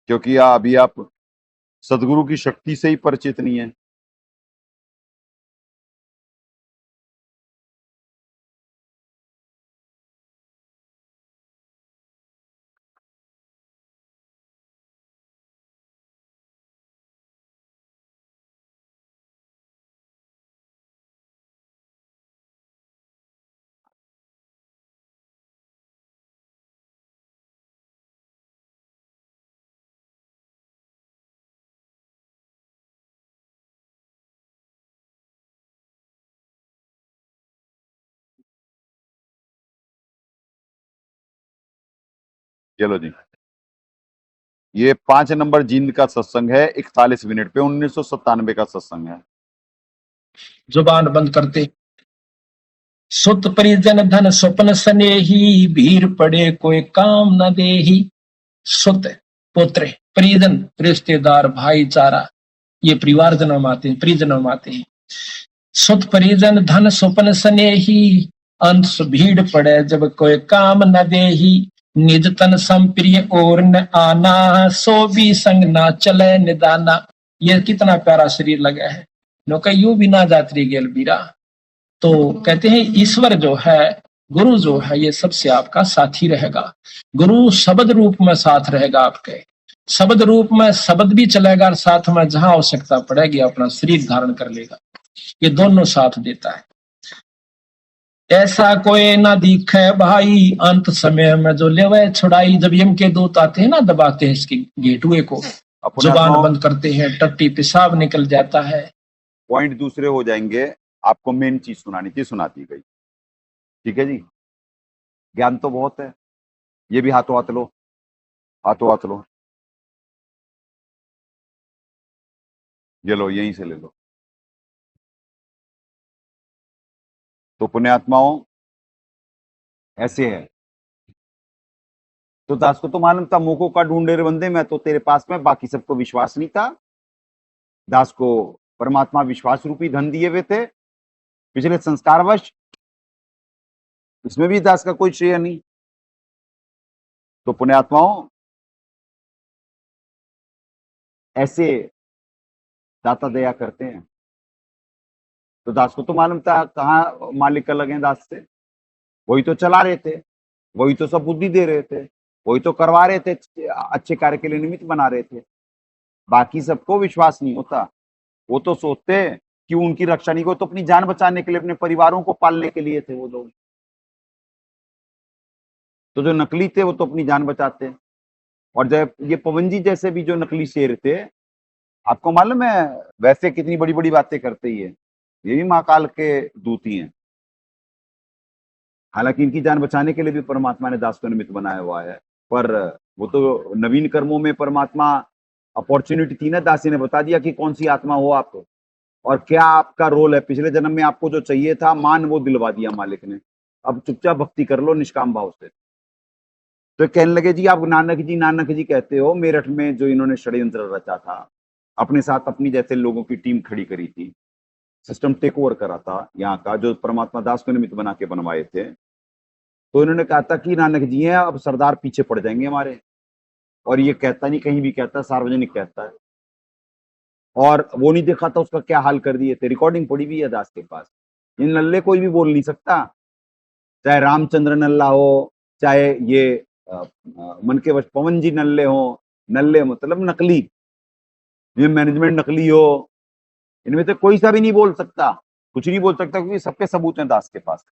क्योंकि अभी आप सदगुरु की शक्ति से ही परिचित नहीं है। चलो जी, ये 5 नंबर जींद का सत्संग है, 41 मिनट पे, 1997 का सत्संग है। जुबान बंद करते। सुत परिजन धन स्वप्न स्नेही, भीड़ पड़े कोई काम न देही। सुत पुत्र, परिजन रिश्तेदार, भाईचारा, ये परिवार जन्म आते हैं, परिजन आते हैं। सुत परिजन धन स्वप्न स्नेही, अंश भीड़ पड़े जब कोई काम न देही। निज तन संप्रिय और न आना, सो भी संग ना चले निदाना। ये कितना प्यारा शरीर लगा है। नौका यू भी ना जात्री गेल बीरा। तो कहते हैं ईश्वर जो है, गुरु जो है, ये सबसे आपका साथी रहेगा। गुरु शब्द रूप में साथ रहेगा आपके, शब्द रूप में शब्द भी चलेगा और साथ में जहां आवश्यकता पड़ेगी अपना शरीर धारण कर लेगा। ये दोनों साथ देता है। ऐसा कोई ना दिखे भाई, अंत समय में जो लेवे छुड़ाई। जब यम के दूत आते हैं ना, दबाते हैं इसके गेटवे को, जुबान बंद करते हैं, टट्टी पेशाब निकल जाता है। पॉइंट दूसरे हो जाएंगे, आपको मेन चीज सुनानी थी, सुनाती गई। ठीक है जी, ज्ञान तो बहुत है। ये भी हाथों हाथ लो, हाथों हाथ लो, ये लो, यहीं से ले लो। तो पुण्यात्माओं ऐसे है। तो दास को तो मालूम था, मुंह का ढूंढे रे बंदे, मैं तो तेरे पास में, बाकी सबको विश्वास नहीं था। दास को परमात्मा विश्वास रूपी धन दिए हुए थे पिछले संस्कारवश, इसमें भी दास का कोई श्रेय नहीं। तो पुण्यात्माओं ऐसे दाता दया करते हैं। तो दास को तो मालूम था कहाँ मालिक का लगे दास से, वही तो चला रहे थे, वही तो सब बुद्धि दे रहे थे, वही तो करवा रहे थे, अच्छे कार्य के लिए निमित्त बना रहे थे। बाकी सबको विश्वास नहीं होता। वो तो सोचते कि उनकी रक्षा नहीं, को तो अपनी जान बचाने के लिए, अपने परिवारों को पालने के लिए थे वो लोग। तो जो नकली थे वो तो अपनी जान बचाते। और जब ये पवन जी जैसे भी जो नकली शेर थे, आपको मालूम है वैसे कितनी बड़ी बड़ी बातें करते ही है, ये भी महाकाल के दूत ही हैं। हालांकि इनकी जान बचाने के लिए भी परमात्मा ने दास को निमित्त बनाया हुआ है, पर वो तो नवीन कर्मों में परमात्मा अपॉर्चुनिटी थी ना, दासी ने बता दिया कि कौन सी आत्मा हो आप और क्या आपका रोल है। पिछले जन्म में आपको जो चाहिए था मान, वो दिलवा दिया मालिक ने। अब चुपचाप भक्ति कर लो निष्काम भाव से। तो कहने लगे जी आप नानक जी कहते हो, मेरठ में जो इन्होंने षड्यंत्र रचा था, अपने साथ अपनी जैसे लोगों की टीम खड़ी करी थी, सिस्टम टेक ओवर करा था यहाँ का, जो परमात्मा दास को निमित्त बना के बनवाए थे। तो इन्होंने कहा था कि नानक जी हैं, अब सरदार पीछे पड़ जाएंगे हमारे। और ये कहता नहीं, कहीं भी कहता, सार्वजनिक कहता है। और वो नहीं देखा था उसका क्या हाल कर दिए थे, रिकॉर्डिंग पड़ी हुई है दास के पास। ये नल्ले कोई भी बोल नहीं सकता, चाहे रामचंद्र नल्ला हो, चाहे ये मन के वश पवन जी नल्ले हो। नल्ले मतलब नकली, ये मैनेजमेंट नकली हो, इनमें से कोई सा भी नहीं बोल सकता, कुछ नहीं बोल सकता, क्योंकि सबके सबूत हैं दास के पास।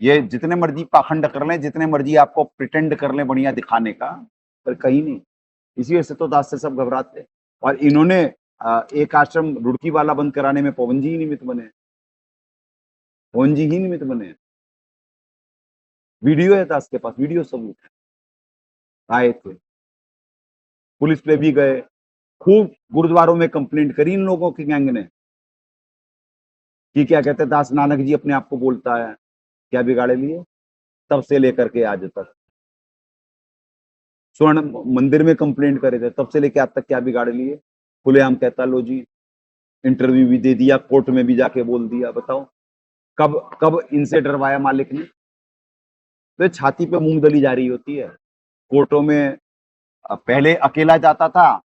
ये जितने मर्जी पाखंड कर लें, जितने मर्जी आपको प्रिटेंड कर लें बढ़िया दिखाने का, पर कहीं नहीं। इसी वजह से तो दास से सब घबराते। और इन्होंने एक आश्रम रुड़की वाला बंद कराने में पवन जी ही निमित्त बने, पवन जी ही निमित्त बने। वीडियो है दास के पास, वीडियो सबूत है। आए थे, पुलिस पे भी गए, खूब गुरुद्वारों में कंप्लेंट करी इन लोगों की गैंग ने कि क्या कहते दास नानक जी अपने आप को बोलता है, क्या बिगाड़े लिए, तब से लेकर के आज तक। स्वर्ण मंदिर में कंप्लेंट करे थे, तब से लेकर आज तक क्या बिगाड़ लिए। खुलेआम कहता लो जी, इंटरव्यू भी दे दिया, कोर्ट में भी जाके बोल दिया। बताओ कब कब इनसे डरवाया मालिक ने। तो छाती पे मूंगदली जारी होती है। कोर्टों में पहले अकेला जाता था,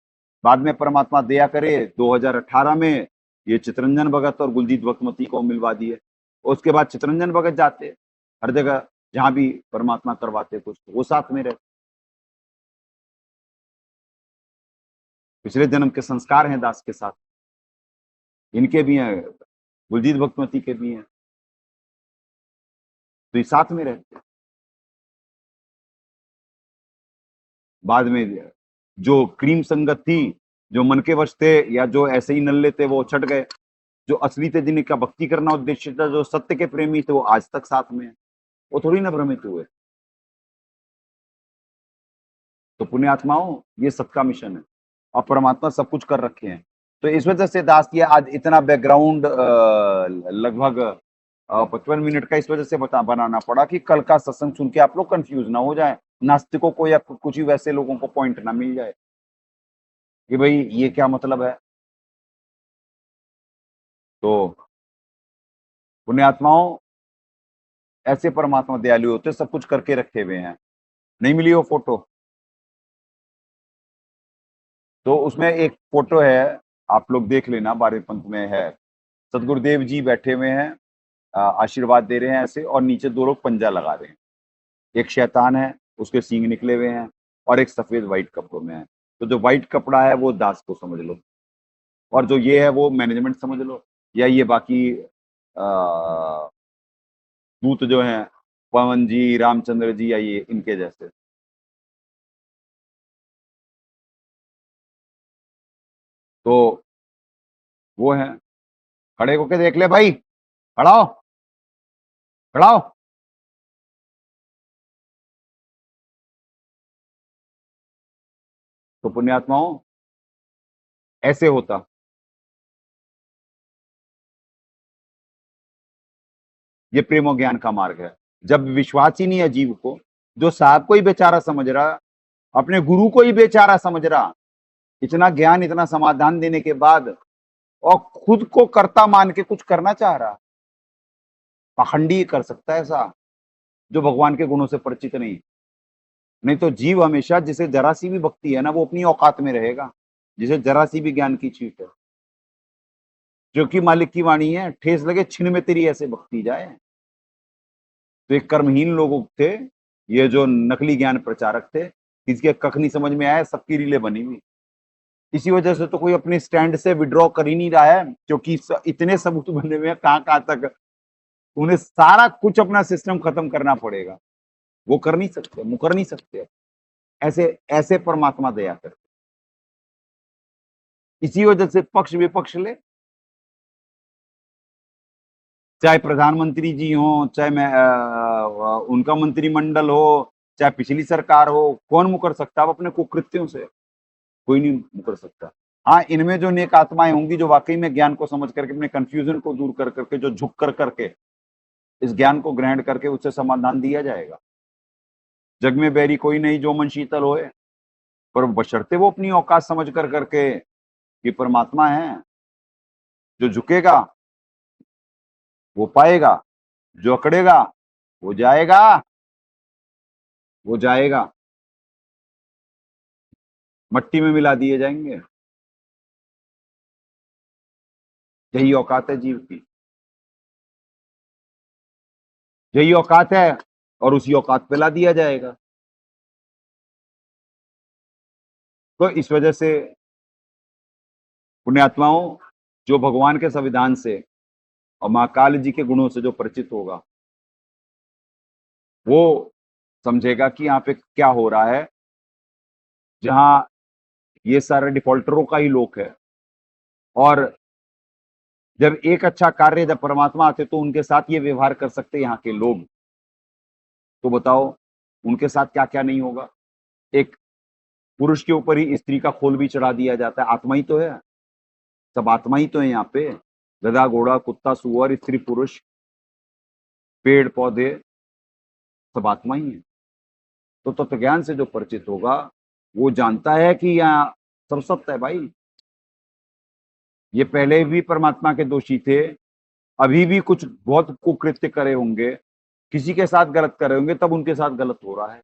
बाद में परमात्मा दया करे 2018 में ये चितरंजन भगत और गुलजीत भक्तमती को मिलवा दिए। उसके बाद चितरंजन भगत जाते हर जगह, जहां भी परमात्मा करवाते कुछ, वो साथ में रहते। पिछले जन्म के संस्कार हैं दास के साथ, इनके भी हैं, गुलजीत भक्तमती के भी हैं, तो ये साथ में रहते। बाद में जो क्रीम संगत थी, जो मन के वश थे या जो ऐसे ही नल्ले थे, वो छट गए। जो असली थे, जिनका भक्ति करना उद्देश्य था, जो सत्य के प्रेमी थे, वो आज तक साथ में है। वो थोड़ी ना भ्रमित हुए। तो पुण्यात्माओं, ये सबका मिशन है और परमात्मा सब कुछ कर रखे हैं। तो इस वजह से दास की आज इतना बैकग्राउंड लगभग 55 मिनट का इस वजह से बनाना पड़ा कि कल का सत्संग सुन के आप लोग कंफ्यूज ना हो जाए, नास्तिकों को या कुछ ही वैसे लोगों को पॉइंट ना मिल जाए कि भाई ये क्या मतलब है। तो पुण्यात्माओं, ऐसे परमात्मा दयालु होते, सब कुछ करके रखे हुए हैं। नहीं मिली वो फोटो? तो उसमें एक फोटो है, आप लोग देख लेना, 12वें पंथ में है। सदगुरुदेव जी बैठे हुए हैं, आशीर्वाद दे रहे हैं ऐसे, और नीचे दो लोग पंजा लगा रहे हैं। एक शैतान है, उसके सींग निकले हुए हैं, और एक सफेद व्हाइट कपड़ों में है। तो जो व्हाइट कपड़ा है वो दास को समझ लो, और जो ये है वो मैनेजमेंट समझ लो, या ये बाकी दूत जो हैं, पवन जी, रामचंद्र जी, या ये इनके जैसे। तो वो है, खड़े होके देख ले भाई, खड़ा हो, खड़ा हो। तो पुण्यात्माओं, ऐसे होता। ये प्रेम और ज्ञान का मार्ग है। जब विश्वास ही नहीं है जीव को, जो साहब को ही बेचारा समझ रहा, अपने गुरु को ही बेचारा समझ रहा, इतना ज्ञान, इतना समाधान देने के बाद, और खुद को कर्ता मान के कुछ करना चाह रहा, पाखंडी कर सकता है ऐसा, जो भगवान के गुणों से परिचित नहीं। नहीं तो जीव हमेशा, जिसे जरा सी भी भक्ति है ना, वो अपनी औकात में रहेगा, जिसे जरा सी भी ज्ञान की छींट है, जो कि मालिक की वाणी है, ठेस लगे छिन में तेरी ऐसे भक्ति जाए। तो एक कर्महीन लोग थे ये, जो नकली ज्ञान प्रचारक थे, किसके कख नहीं समझ में आया, सबकी रीले बनी हुई। इसी वजह से तो कोई अपने स्टैंड से विड्रॉ कर ही नहीं रहा है, क्योंकि इतने सबूत बने हुए हैं, कहां तक उन्हें सारा कुछ अपना सिस्टम खत्म करना पड़ेगा। वो कर नहीं सकते, मुकर नहीं सकते। ऐसे ऐसे परमात्मा दया करते। इसी वजह से पक्ष विपक्ष ले, चाहे प्रधानमंत्री जी हो, चाहे उनका मंत्रिमंडल हो, चाहे पिछली सरकार हो, कौन मुकर सकता है अपने कुकृत्यों से? कोई नहीं मुकर सकता। हाँ, इनमें जो नेक आत्माएं होंगी, जो वाकई में ज्ञान को समझ करके, अपने कंफ्यूजन को दूर कर करके, जो झुक कर करके इस ज्ञान को ग्रहण करके उससे समाधान दिया जाएगा। जग में बैरी कोई नहीं, जो मन शीतल होए, पर बशर्ते वो अपनी औकात समझ कर करके कि परमात्मा है। जो झुकेगा वो पाएगा, जो अकड़ेगा वो जाएगा, वो जाएगा, मट्टी में मिला दिए जाएंगे। यही औकात है जीव की, यही औकात है, और उसी औकात पे ला दिया जाएगा। तो इस वजह से पुण्यात्माओं, जो भगवान के संविधान से और मां काली जी के गुणों से जो परिचित होगा, वो समझेगा कि यहाँ पे क्या हो रहा है। जहां ये सारे डिफॉल्टरों का ही लोक है, और जब एक अच्छा कार्य, जब परमात्मा आते तो उनके साथ ये व्यवहार कर सकते यहाँ के लोग, तो बताओ उनके साथ क्या क्या नहीं होगा। एक पुरुष के ऊपर ही स्त्री का खोल भी चढ़ा दिया जाता है। आत्मा ही तो है, सब आत्मा ही तो है यहाँ पे। गधा, घोड़ा, कुत्ता, सुअर, स्त्री, पुरुष, पेड़ पौधे, सब आत्मा ही है। तो तत्व ज्ञान से जो परिचित होगा, वो जानता है कि यहाँ सब सत्य है भाई। ये पहले भी परमात्मा के दोषी थे, अभी भी कुछ बहुत कुकृत्य करे होंगे, किसी के साथ गलत करे होंगे, तब उनके साथ गलत हो रहा है।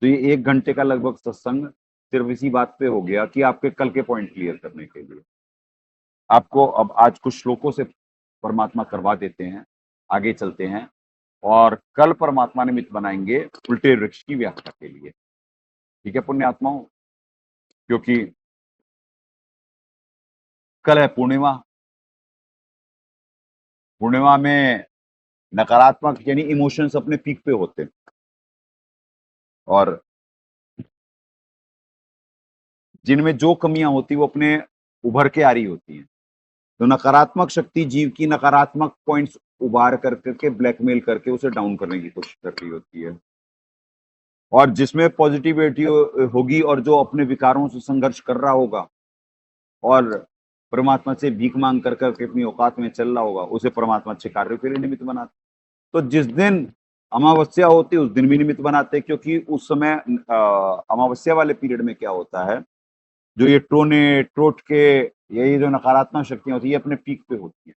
तो ये 1 घंटे का लगभग सत्संग सिर्फ इसी बात पे हो गया कि आपके कल के पॉइंट क्लियर करने के लिए। आपको अब आज कुछ श्लोकों से परमात्मा करवा देते हैं, आगे चलते हैं, और कल परमात्मा निमित्त बनाएंगे उल्टे वृक्ष की व्याख्या के लिए। ठीक है पुण्यात्माओं, क्योंकि कल है पूर्णिमा। पूर्णिमा में नकारात्मक यानी इमोशंस अपने पीक पे होते हैं, और जिनमें जो कमियां होती वो अपने उभर के आ रही होती हैं। तो नकारात्मक शक्ति जीव की नकारात्मक पॉइंट्स उभार कर करके ब्लैकमेल करके उसे डाउन करने की कोशिश कर रही होती है। और जिसमें पॉजिटिविटी होगी और जो अपने विकारों से संघर्ष कर रहा होगा और परमात्मा से भीख मांग कर करके अपनी औकात में चल रहा होगा, उसे परमात्मा अच्छे कार्यों के लिए निमित्त बनाते। तो जिस दिन अमावस्या होती है उस दिन भी निमित्त बनाते हैं, क्योंकि उस समय अमावस्या वाले पीरियड में क्या होता है, जो ये टोने टोटके ये जो नकारात्मक शक्तियां होती है ये अपने पीक पे होती है,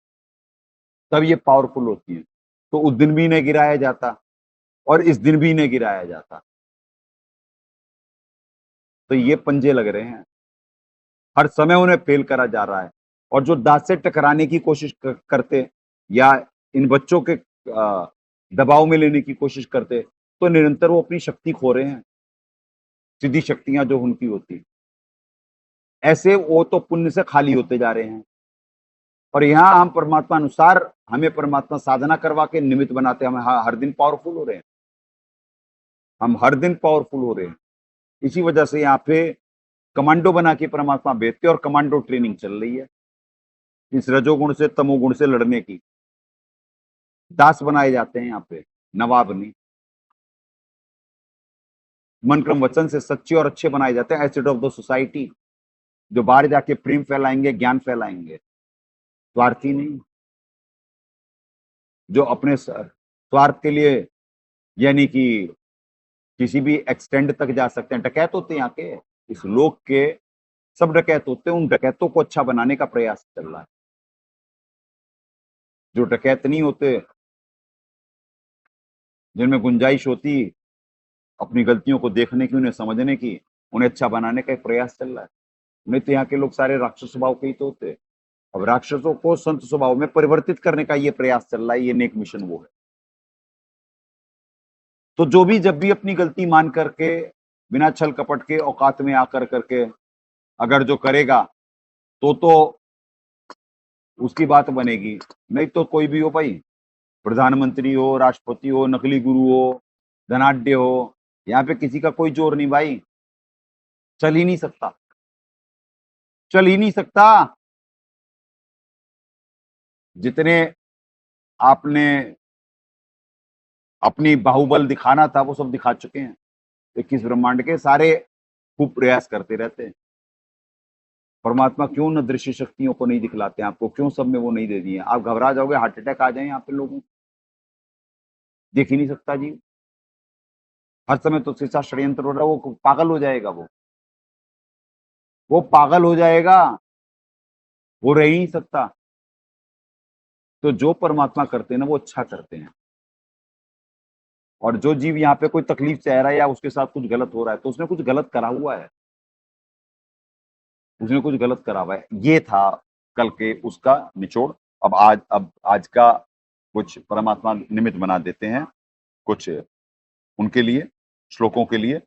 तब ये पावरफुल होती है। तो उस दिन भी इन्हें गिराया जाता और इस दिन भी इन्हें गिराया जाता। तो ये पंजे लग रहे हैं, हर समय उन्हें फेल करा जा रहा है। और जो दांत से टकराने की कोशिश करते या इन बच्चों के दबाव में लेने की कोशिश करते, तो निरंतर वो अपनी शक्ति खो रहे हैं, सीधी शक्तियां जो उनकी होती, ऐसे वो तो पुण्य से खाली होते जा रहे हैं। और यहाँ हम परमात्मा अनुसार हमें परमात्मा साधना करवा के निमित्त बनाते, हम हर दिन पावरफुल हो रहे हैं, हम हर दिन पावरफुल हो रहे हैं। इसी वजह से यहाँ पे कमांडो बना के परमात्मा भेजते और कमांडो ट्रेनिंग चल रही है इस रजोगुण से तमोगुण से लड़ने की। दास बनाए जाते हैं यहाँ पे, नवाब नहीं। मन क्रम वचन से सच्चे और अच्छे बनाए जाते हैं, एसिड ऑफ द सोसाइटी, जो बाहर जाके प्रेम फैलाएंगे, ज्ञान फैलाएंगे, स्वार्थी नहीं, जो अपने स्वार्थ के लिए यानी कि किसी भी एक्सटेंड तक जा सकते हैं। डकैत होते हैं यहाँ के, इस लोक के सब डकैत होते हैं, उन डकैतों को अच्छा बनाने का प्रयास चल रहा है। जो डकैत नहीं होते, जिनमें गुंजाइश होती अपनी गलतियों को देखने की, उन्हें समझने की, उन्हें अच्छा बनाने का एक प्रयास चल रहा है। नहीं तो यहाँ के लोग सारे राक्षस स्वभाव के ही तो होते। अब राक्षसों को संत स्वभाव में परिवर्तित करने का ये प्रयास चल रहा है, ये नेक मिशन वो है। तो जो भी जब भी अपनी गलती मान करके बिना छल कपट के औकात में आकर करके अगर जो करेगा तो उसकी बात बनेगी। नहीं तो कोई भी हो भाई, प्रधानमंत्री हो, राष्ट्रपति हो, नकली गुरु हो, धनाढ्य हो, यहाँ पे किसी का कोई जोर नहीं भाई, चल ही नहीं सकता, चल ही नहीं सकता। जितने आपने अपनी बाहुबल दिखाना था वो सब दिखा चुके हैं। 21 ब्रह्मांड के सारे खूब प्रयास करते रहते हैं। परमात्मा क्यों न दृश्य शक्तियों को नहीं दिखलाते हैं आपको, क्यों सब में वो नहीं दे दिए? आप घबरा जाओगे, हार्ट अटैक आ जाए यहाँ पे लोगों को, देख ही नहीं सकता जी। हर समय तो सीसा षड्यंत्र हो रहा है, वो पागल हो जाएगा, वो पागल हो जाएगा, वो रह ही नहीं सकता। तो जो परमात्मा करते हैं ना वो अच्छा करते हैं। और जो जीव यहाँ पे कोई तकलीफ चाह रहा है या उसके साथ कुछ गलत हो रहा है, तो उसने कुछ गलत करा हुआ है, उसने कुछ गलत करा हुआ है। ये था कल के उसका निचोड़। अब आज का कुछ परमात्मा निमित्त बना देते हैं, कुछ उनके लिए श्लोकों के लिए।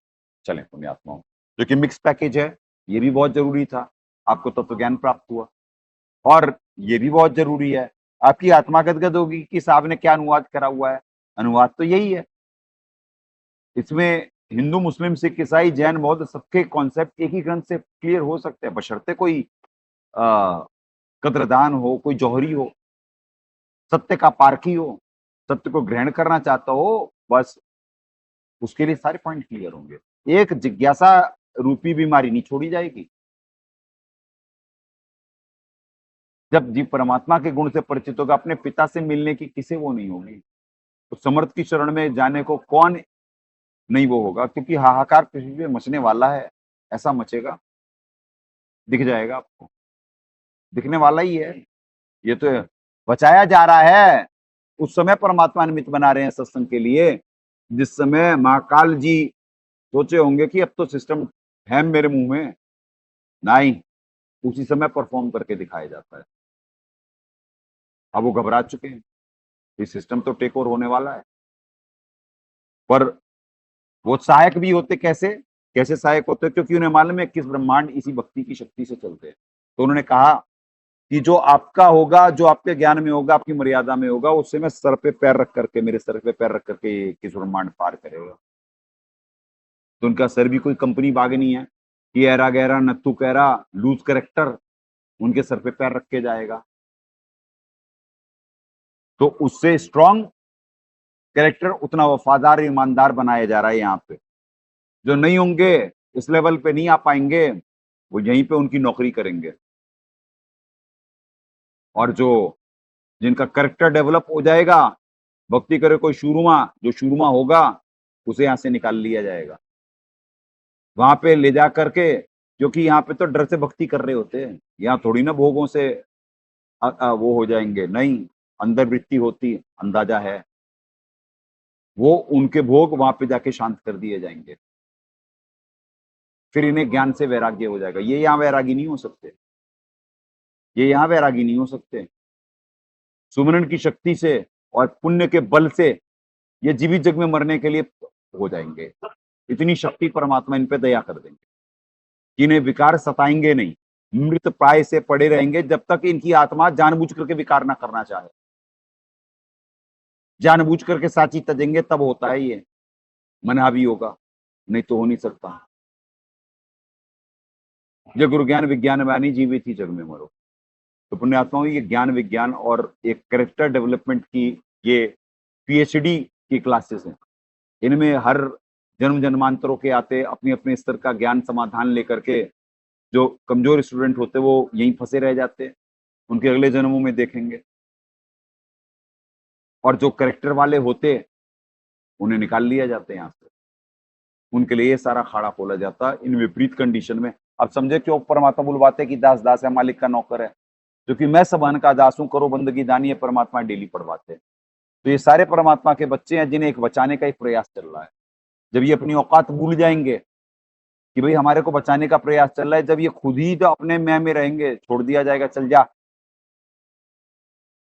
चलें पुण्यात्माओं, जो कि मिक्स पैकेज है, ये भी बहुत जरूरी था, आपको तत्व ज्ञान प्राप्त हुआ। और ये भी बहुत जरूरी है, आपकी आत्मा गदगद होगी कि साहब ने क्या अनुवाद करा हुआ है। अनुवाद तो यही है, इसमें हिंदू, मुस्लिम, सिख, ईसाई, जैन, बौद्ध सबके कॉन्सेप्ट एक ही ग्रंथ से क्लियर हो सकते हैं, बशर्ते कोई कद्रदान हो, कोई जौहरी हो, सत्य का पारखी हो, सत्य को ग्रहण करना चाहता हो, बस उसके लिए सारे पॉइंट क्लियर होंगे। एक जिज्ञासा रूपी बीमारी नहीं छोड़ी जाएगी। जब जीव परमात्मा के गुण से परिचित होगा, अपने पिता से मिलने की किसे वो नहीं होगी, तो समर्थ की शरण में जाने को कौन नहीं वो होगा। क्योंकि हाहाकार पृथ्वी पे मचने वाला है, ऐसा मचेगा, दिख जाएगा आपको, दिखने वाला ही है। ये तो बचाया जा रहा है। उस समय परमात्मा निमित्त बना रहे हैं सत्संग के लिए, जिस समय महाकाल जी सोचे होंगे कि अब तो सिस्टम है मेरे मुंह में, नहीं, उसी समय परफॉर्म करके दिखाया जाता है। अब वो घबरा चुके हैं, ये सिस्टम तो टेक ओवर होने वाला है। पर वो सहायक भी होते, कैसे सहायक होते? क्योंकि उन्हें मालूम है 21 ब्रह्मांड इसी भक्ति की शक्ति से चलते हैं। तो उन्होंने कहा कि जो आपका होगा, जो आपके ज्ञान में होगा, आपकी मर्यादा में होगा, उससे मैं सर पे पैर रख करके, मेरे सर पे पैर रख करके 21 ब्रह्मांड पार करेगा। तो उनका सर भी कोई कंपनी बाग नहीं है कि एरा गहरा नत्थु कहरा लूज करेक्टर उनके सर पे पैर रख के जाएगा। तो उससे स्ट्रॉन्ग कैरेक्टर उतना वफादार ईमानदार बनाया जा रहा है यहाँ पे। जो नहीं होंगे, इस लेवल पे नहीं आ पाएंगे, वो यहीं पे उनकी नौकरी करेंगे। और जो जिनका कैरेक्टर डेवलप हो जाएगा, भक्ति करे कोई शूरमा, जो शूरमा होगा उसे यहां से निकाल लिया जाएगा, वहां पे ले जा करके, क्योंकि यहाँ पे तो डर से भक्ति कर रहे होते हैं, यहाँ थोड़ी ना भोगों से वो हो जाएंगे, नहीं, अंदर वृत्ति होती, अंदाजा है, वो उनके भोग वहां पे जाके शांत कर दिए जाएंगे, फिर इन्हें ज्ञान से वैराग्य हो जाएगा। ये यहाँ वैरागी नहीं हो सकते, ये यहाँ वैरागी नहीं हो सकते। सुमरन की शक्ति से और पुण्य के बल से ये जीवित जग में मरने के लिए हो जाएंगे। इतनी शक्ति परमात्मा इन पे दया कर देंगे कि इन्हें विकार सताएंगे नहीं, मृत प्राय से पड़े रहेंगे जब तक इनकी आत्मा जानबूझ करके विकार ना करना चाहे। जानबूझ करके साची तजेंगे तब होता है ये, मन हावी होगा, नहीं तो हो नहीं सकता। जय गुरु ज्ञान विज्ञान वाणी जीवित ही जग में मरो। तो पुण्यात्माओं, ये ज्ञान विज्ञान और एक कैरेक्टर डेवलपमेंट की ये पीएचडी की क्लासेस हैं। इनमें हर जन्म जन्मांतरों के आते अपने अपने स्तर का ज्ञान समाधान लेकर के जो कमजोर स्टूडेंट होते वो यहीं फंसे रह जाते हैं, उनके अगले जन्मों में देखेंगे। और जो कैरेक्टर वाले होते उन्हें निकाल लिया जाते हैं यहाँ से, उनके लिए ये सारा खाड़ा खोला जाता है इन विपरीत कंडीशन में। अब समझे क्यों परमात्मा बुलवाते कि दास दास है, मालिक का नौकर है, क्योंकि मैं सबहन का दास हूं, करो बंदगी दानी, है परमात्मा डेली पढ़वाते हैं। तो ये सारे परमात्मा के बच्चे हैं जिन्हें एक बचाने का ही प्रयास चल रहा है। जब ये अपनी औकात भूल जाएंगे कि भाई हमारे को बचाने का प्रयास चल रहा है, जब ये खुद ही जो अपने मैं में रहेंगे, छोड़ दिया जाएगा, चल जा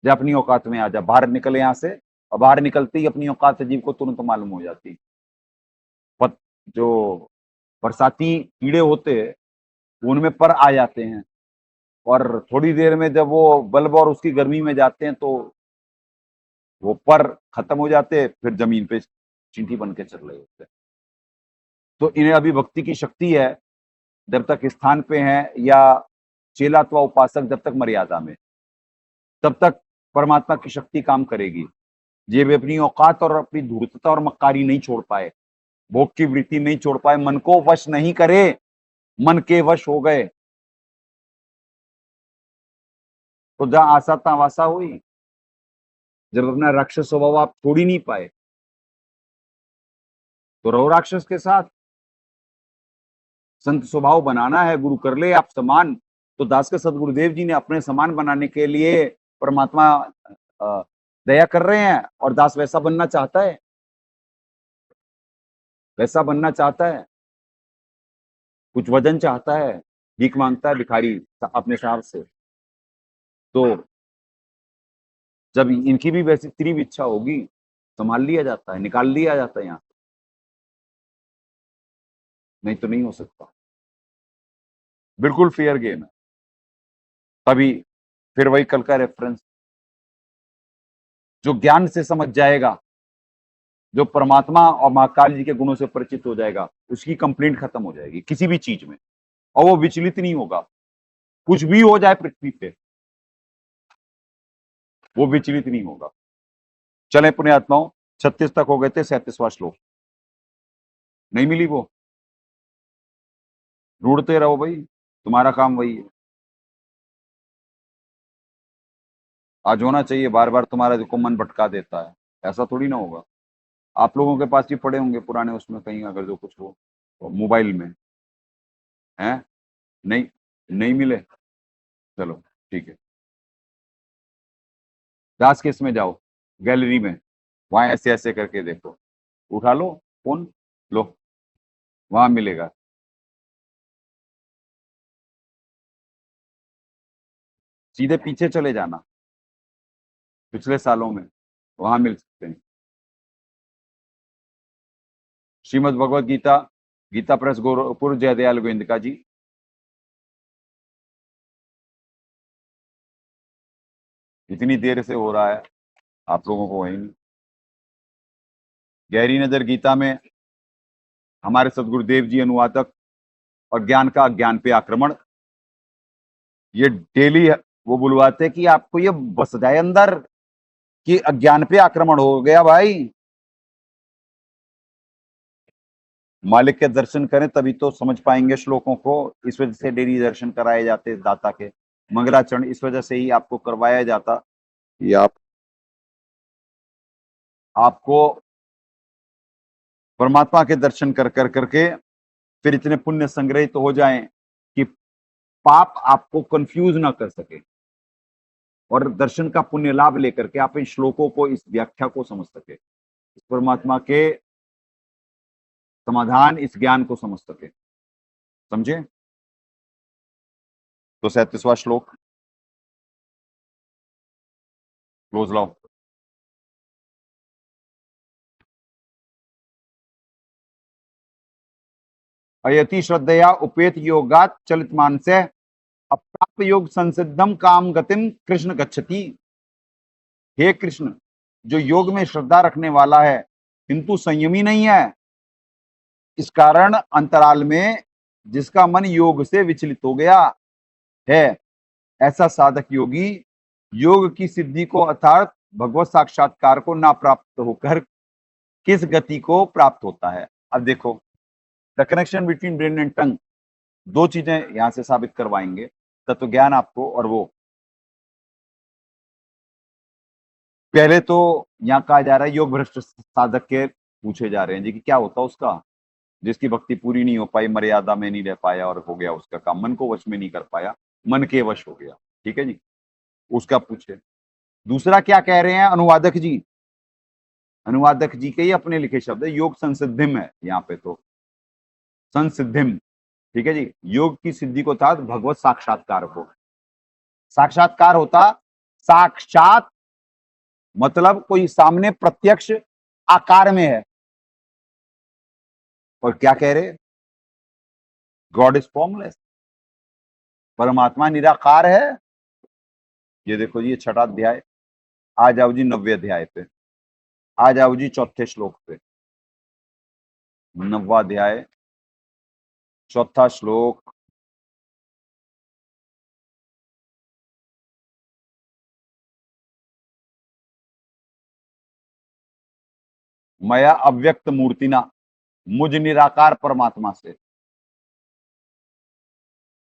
जा अपनी औकात में आ जा, बाहर निकले यहाँ से। और बाहर निकलते ही अपनी औकात जीव को तुरंत मालूम हो जाती। जो बरसाती कीड़े होते हैं उनमें पर आ जाते हैं, और थोड़ी देर में जब वो बल्ब और उसकी गर्मी में जाते हैं तो वो पर खत्म हो जाते हैं, फिर जमीन पे चींटी बन के चल रहे होते हैं। तो इन्हें अभी भक्ति की शक्ति है, जब तक स्थान पे हैं, या चेला अथवा उपासक जब तक मर्यादा में, तब तक परमात्मा की शक्ति काम करेगी। ये भी अपनी औकात और अपनी धूर्तता और मक्कारी नहीं छोड़ पाए, भोग की वृत्ति नहीं छोड़ पाए, मन को वश नहीं करे, मन के वश हो गए, तो जहां आशा तहां वासा हुई। जब अपना राक्षस स्वभाव आप छोड़ ही नहीं पाए तो रहो राक्षस के साथ। संत स्वभाव बनाना है, गुरु कर ले आप समान। तो दास के सदगुरुदेव जी ने अपने समान बनाने के लिए परमात्मा दया कर रहे हैं, और दास वैसा बनना चाहता है, वैसा बनना चाहता है। कुछ वजन चाहता है, भीख मांगता है भिखारी अपने साहब से। तो जब इनकी भी वैसी तीव्र इच्छा होगी, संभाल लिया जाता है, निकाल लिया जाता है यहाँ, नहीं तो नहीं हो सकता। बिल्कुल फेयर गेम है। तभी फिर वही कल का रेफरेंस, जो ज्ञान से समझ जाएगा, जो परमात्मा और महाकाल जी के गुणों से परिचित हो जाएगा, उसकी कंप्लेंट खत्म हो जाएगी किसी भी चीज में, और वो विचलित नहीं होगा। कुछ भी हो जाए पृथ्वी पे, वो विचलित नहीं होगा। चले पुण्यात्माओं, 36 तक हो गए थे, 37वां श्लोक नहीं मिली, वो ढूंढते रहो भाई, तुम्हारा काम वही है। आज होना चाहिए, बार बार तुम्हारा जो मन भटका देता है, ऐसा थोड़ी ना होगा। आप लोगों के पास भी पड़े होंगे पुराने, उसमें कहीं अगर जो कुछ हो तो मोबाइल में है, नहीं नहीं मिले, चलो ठीक है, दास केस में जाओ, गैलरी में, वहां ऐसे ऐसे करके देखो, उठा लो फोन, लो वहां मिलेगा। सीधे पीछे चले जाना, पिछले सालों में, वहां मिल सकते हैं। श्रीमद् भगवद गीता, गीता प्रेस गोरखपुर, जयदयाल गोविंदका जी। इतनी देर से हो रहा है, आप लोगों को वही नहीं। गहरी नजर गीता में हमारे सदगुरुदेव जी अनुवादक, और ज्ञान का अज्ञान पे आक्रमण, ये डेली वो बुलवाते कि आपको ये बस जाए अंदर कि अज्ञान पे आक्रमण हो गया भाई, मालिक के दर्शन करें तभी तो समझ पाएंगे श्लोकों को। इस वजह से डेली दर्शन कराए जाते दाता के, मंगलाचरण इस वजह से ही आपको करवाया जाता कि आपको परमात्मा के दर्शन कर करके फिर इतने पुण्य संग्रहित हो जाएं कि पाप आपको कंफ्यूज ना कर सके, और दर्शन का पुण्य लाभ लेकर के आप इन श्लोकों को, इस व्याख्या को समझ सके, इस परमात्मा के समाधान, इस ज्ञान को समझ सके। समझे? तो 37वां श्लोक क्लोज लाओ। अयति श्रद्धया उपेत योगात चलित मानसे अप्राप्त योग संसिद्धम काम गतिम कृष्ण गच्छति। हे कृष्ण, जो योग में श्रद्धा रखने वाला है किंतु संयमी नहीं है, इस कारण अंतराल में जिसका मन योग से विचलित हो गया है, ऐसा साधक योगी योग की सिद्धि को अर्थात भगवत साक्षात्कार को ना प्राप्त होकर किस गति को प्राप्त होता है। अब देखो, the connection between brain and tongue, दो चीजें यहां से साबित करवाएंगे, तत्व ज्ञान आपको, और वो पहले तो यहाँ कहा जा रहा है योग भ्रष्ट साधक के पूछे जा रहे हैं जी कि क्या होता उसका, जिसकी भक्ति पूरी नहीं हो पाई, मर्यादा में नहीं रह पाया और हो गया उसका काम, मन को वश में नहीं कर पाया, मन के वश हो गया। ठीक है जी, उसका पूछे। दूसरा क्या कह रहे हैं अनुवादक जी, अनुवादक जी के ही अपने लिखे शब्द है, योग संसिद्धिम है यहाँ पे, तो संसिद्धिम। ठीक है जी, योग की सिद्धि को था भगवत साक्षात्कार को। साक्षात्कार होता साक्षात मतलब कोई सामने प्रत्यक्ष आकार में है, और क्या कह रहे, गॉड इज फॉर्मलेस, परमात्मा निराकार है। ये देखो जी, ये 6वां अध्याय, आ जाओ जी 9वें अध्याय पे, आ जाओ जी 4थे श्लोक पे, 9वां अध्याय 4था श्लोक। मया अव्यक्त मूर्तिना, मुझ निराकार परमात्मा से।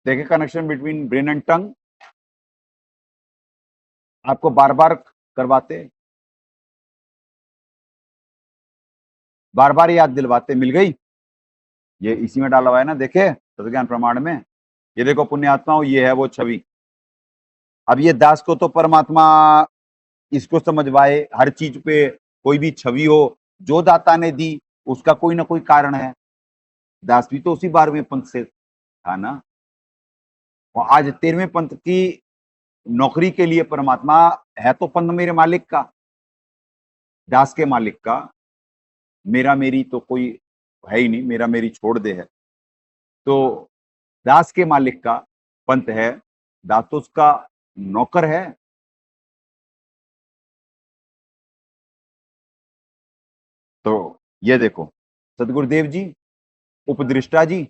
देखे connection between brain and tongue, आपको बार बार करवाते, बार बार याद दिलवाते। मिल गई, ये इसी में डाला हुआ है ना, देखे तत्वज्ञान प्रमाण में। ये देखो पुण्यात्माओं, ये है वो छवि। अब ये दास को तो परमात्मा इसको समझवाए, हर चीज पे कोई भी छवि हो जो दाता ने दी उसका कोई ना कोई कारण है। दास भी तो उसी 12वें पंथ से था ना, और आज 13वें पंथ की नौकरी के लिए परमात्मा है तो पंथ मेरे मालिक का, दास के मालिक का। मेरा मेरी तो कोई है ही नहीं, मेरा मेरी छोड़ दे है, तो दास के मालिक का पंथ है, दास तो उसका नौकर है। तो ये देखो सदगुरुदेव जी, उपदृष्टा जी,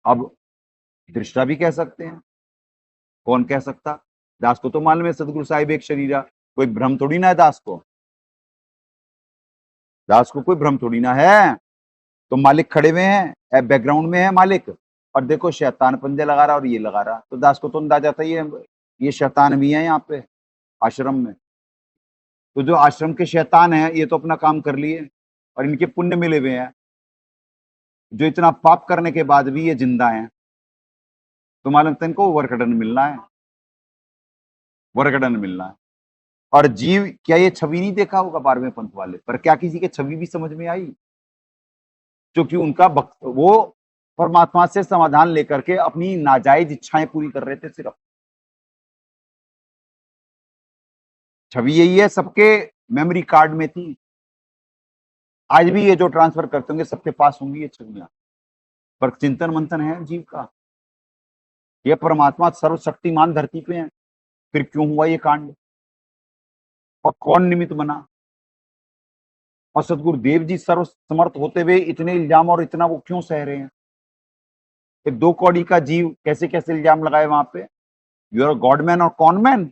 अब दृष्टा भी कह सकते हैं, कौन कह सकता, दास को तो मालूम है सदगुरु साहिब एक शरीरा, कोई भ्रम थोड़ी ना है दास को, दास को कोई भ्रम थोड़ी ना है। तो मालिक खड़े हुए हैं, बैकग्राउंड में है मालिक, और देखो शैतान पंजे लगा रहा और ये लगा रहा, तो दास को तो अंदाजा था ये शैतान भी है यहाँ पे आश्रम में। तो जो आश्रम के शैतान है ये तो अपना काम कर लिए और इनके पुण्य मिले हुए हैं, जो इतना पाप करने के बाद भी ये जिंदा हैं, तो मालूम था इनको वर्कडन मिलना है, वर्कडन मिलना है। और जीव, क्या ये छवि नहीं देखा होगा 12वें पंथ वाले पर, क्या किसी के छवि भी समझ में आई? क्योंकि उनका वो परमात्मा से समाधान लेकर के अपनी नाजायज इच्छाएं पूरी कर रहे थे सिर्फ। छवि यही है, सबके मेमोरी कार्ड में थी, आज भी ये जो ट्रांसफर करते होंगे सबके पास होंगी ये छवियां, पर चिंतन मंथन है जीव का। ये परमात्मा सर्वशक्तिमान धरती पे है, फिर क्यों हुआ ये कांड और कौन निमित्त बना? और सदगुरुदेव जी सर्व समर्थ होते हुए इतने इल्जाम और इतना वो क्यों सह रहे हैं? एक 2 कौड़ी का जीव कैसे कैसे इल्जाम लगाए वहां पे, यू आर गॉड मैन और कॉन मैन,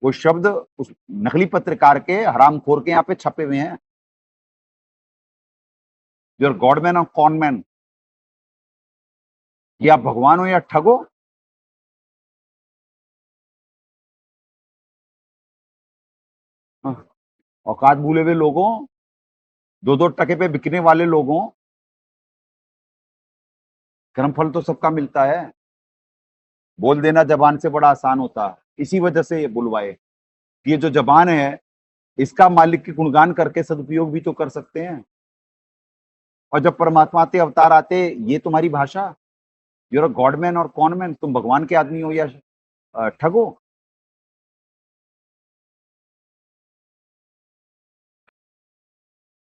वो शब्द उस नकली पत्रकार के हरामखोर के यहाँ पे छपे हुए हैं। यू आर गॉड मैन और कॉन मैन। ये आप भगवान हो या ठग हो? हाँ, औकात भूले हुए लोगों, 2-2 टके पे बिकने वाले लोगों, कर्मफल तो सबका मिलता है। बोल देना जबान से बड़ा आसान होता है। इसी वजह से ये बुलवाए कि ये जो जबान है, इसका मालिक की गुणगान करके सदुपयोग भी तो कर सकते हैं। और जब परमात्मा आते, अवतार आते, ये तुम्हारी भाषा, यूर अ गॉड मैन और कॉन मैन, तुम भगवान के आदमी हो या ठग हो?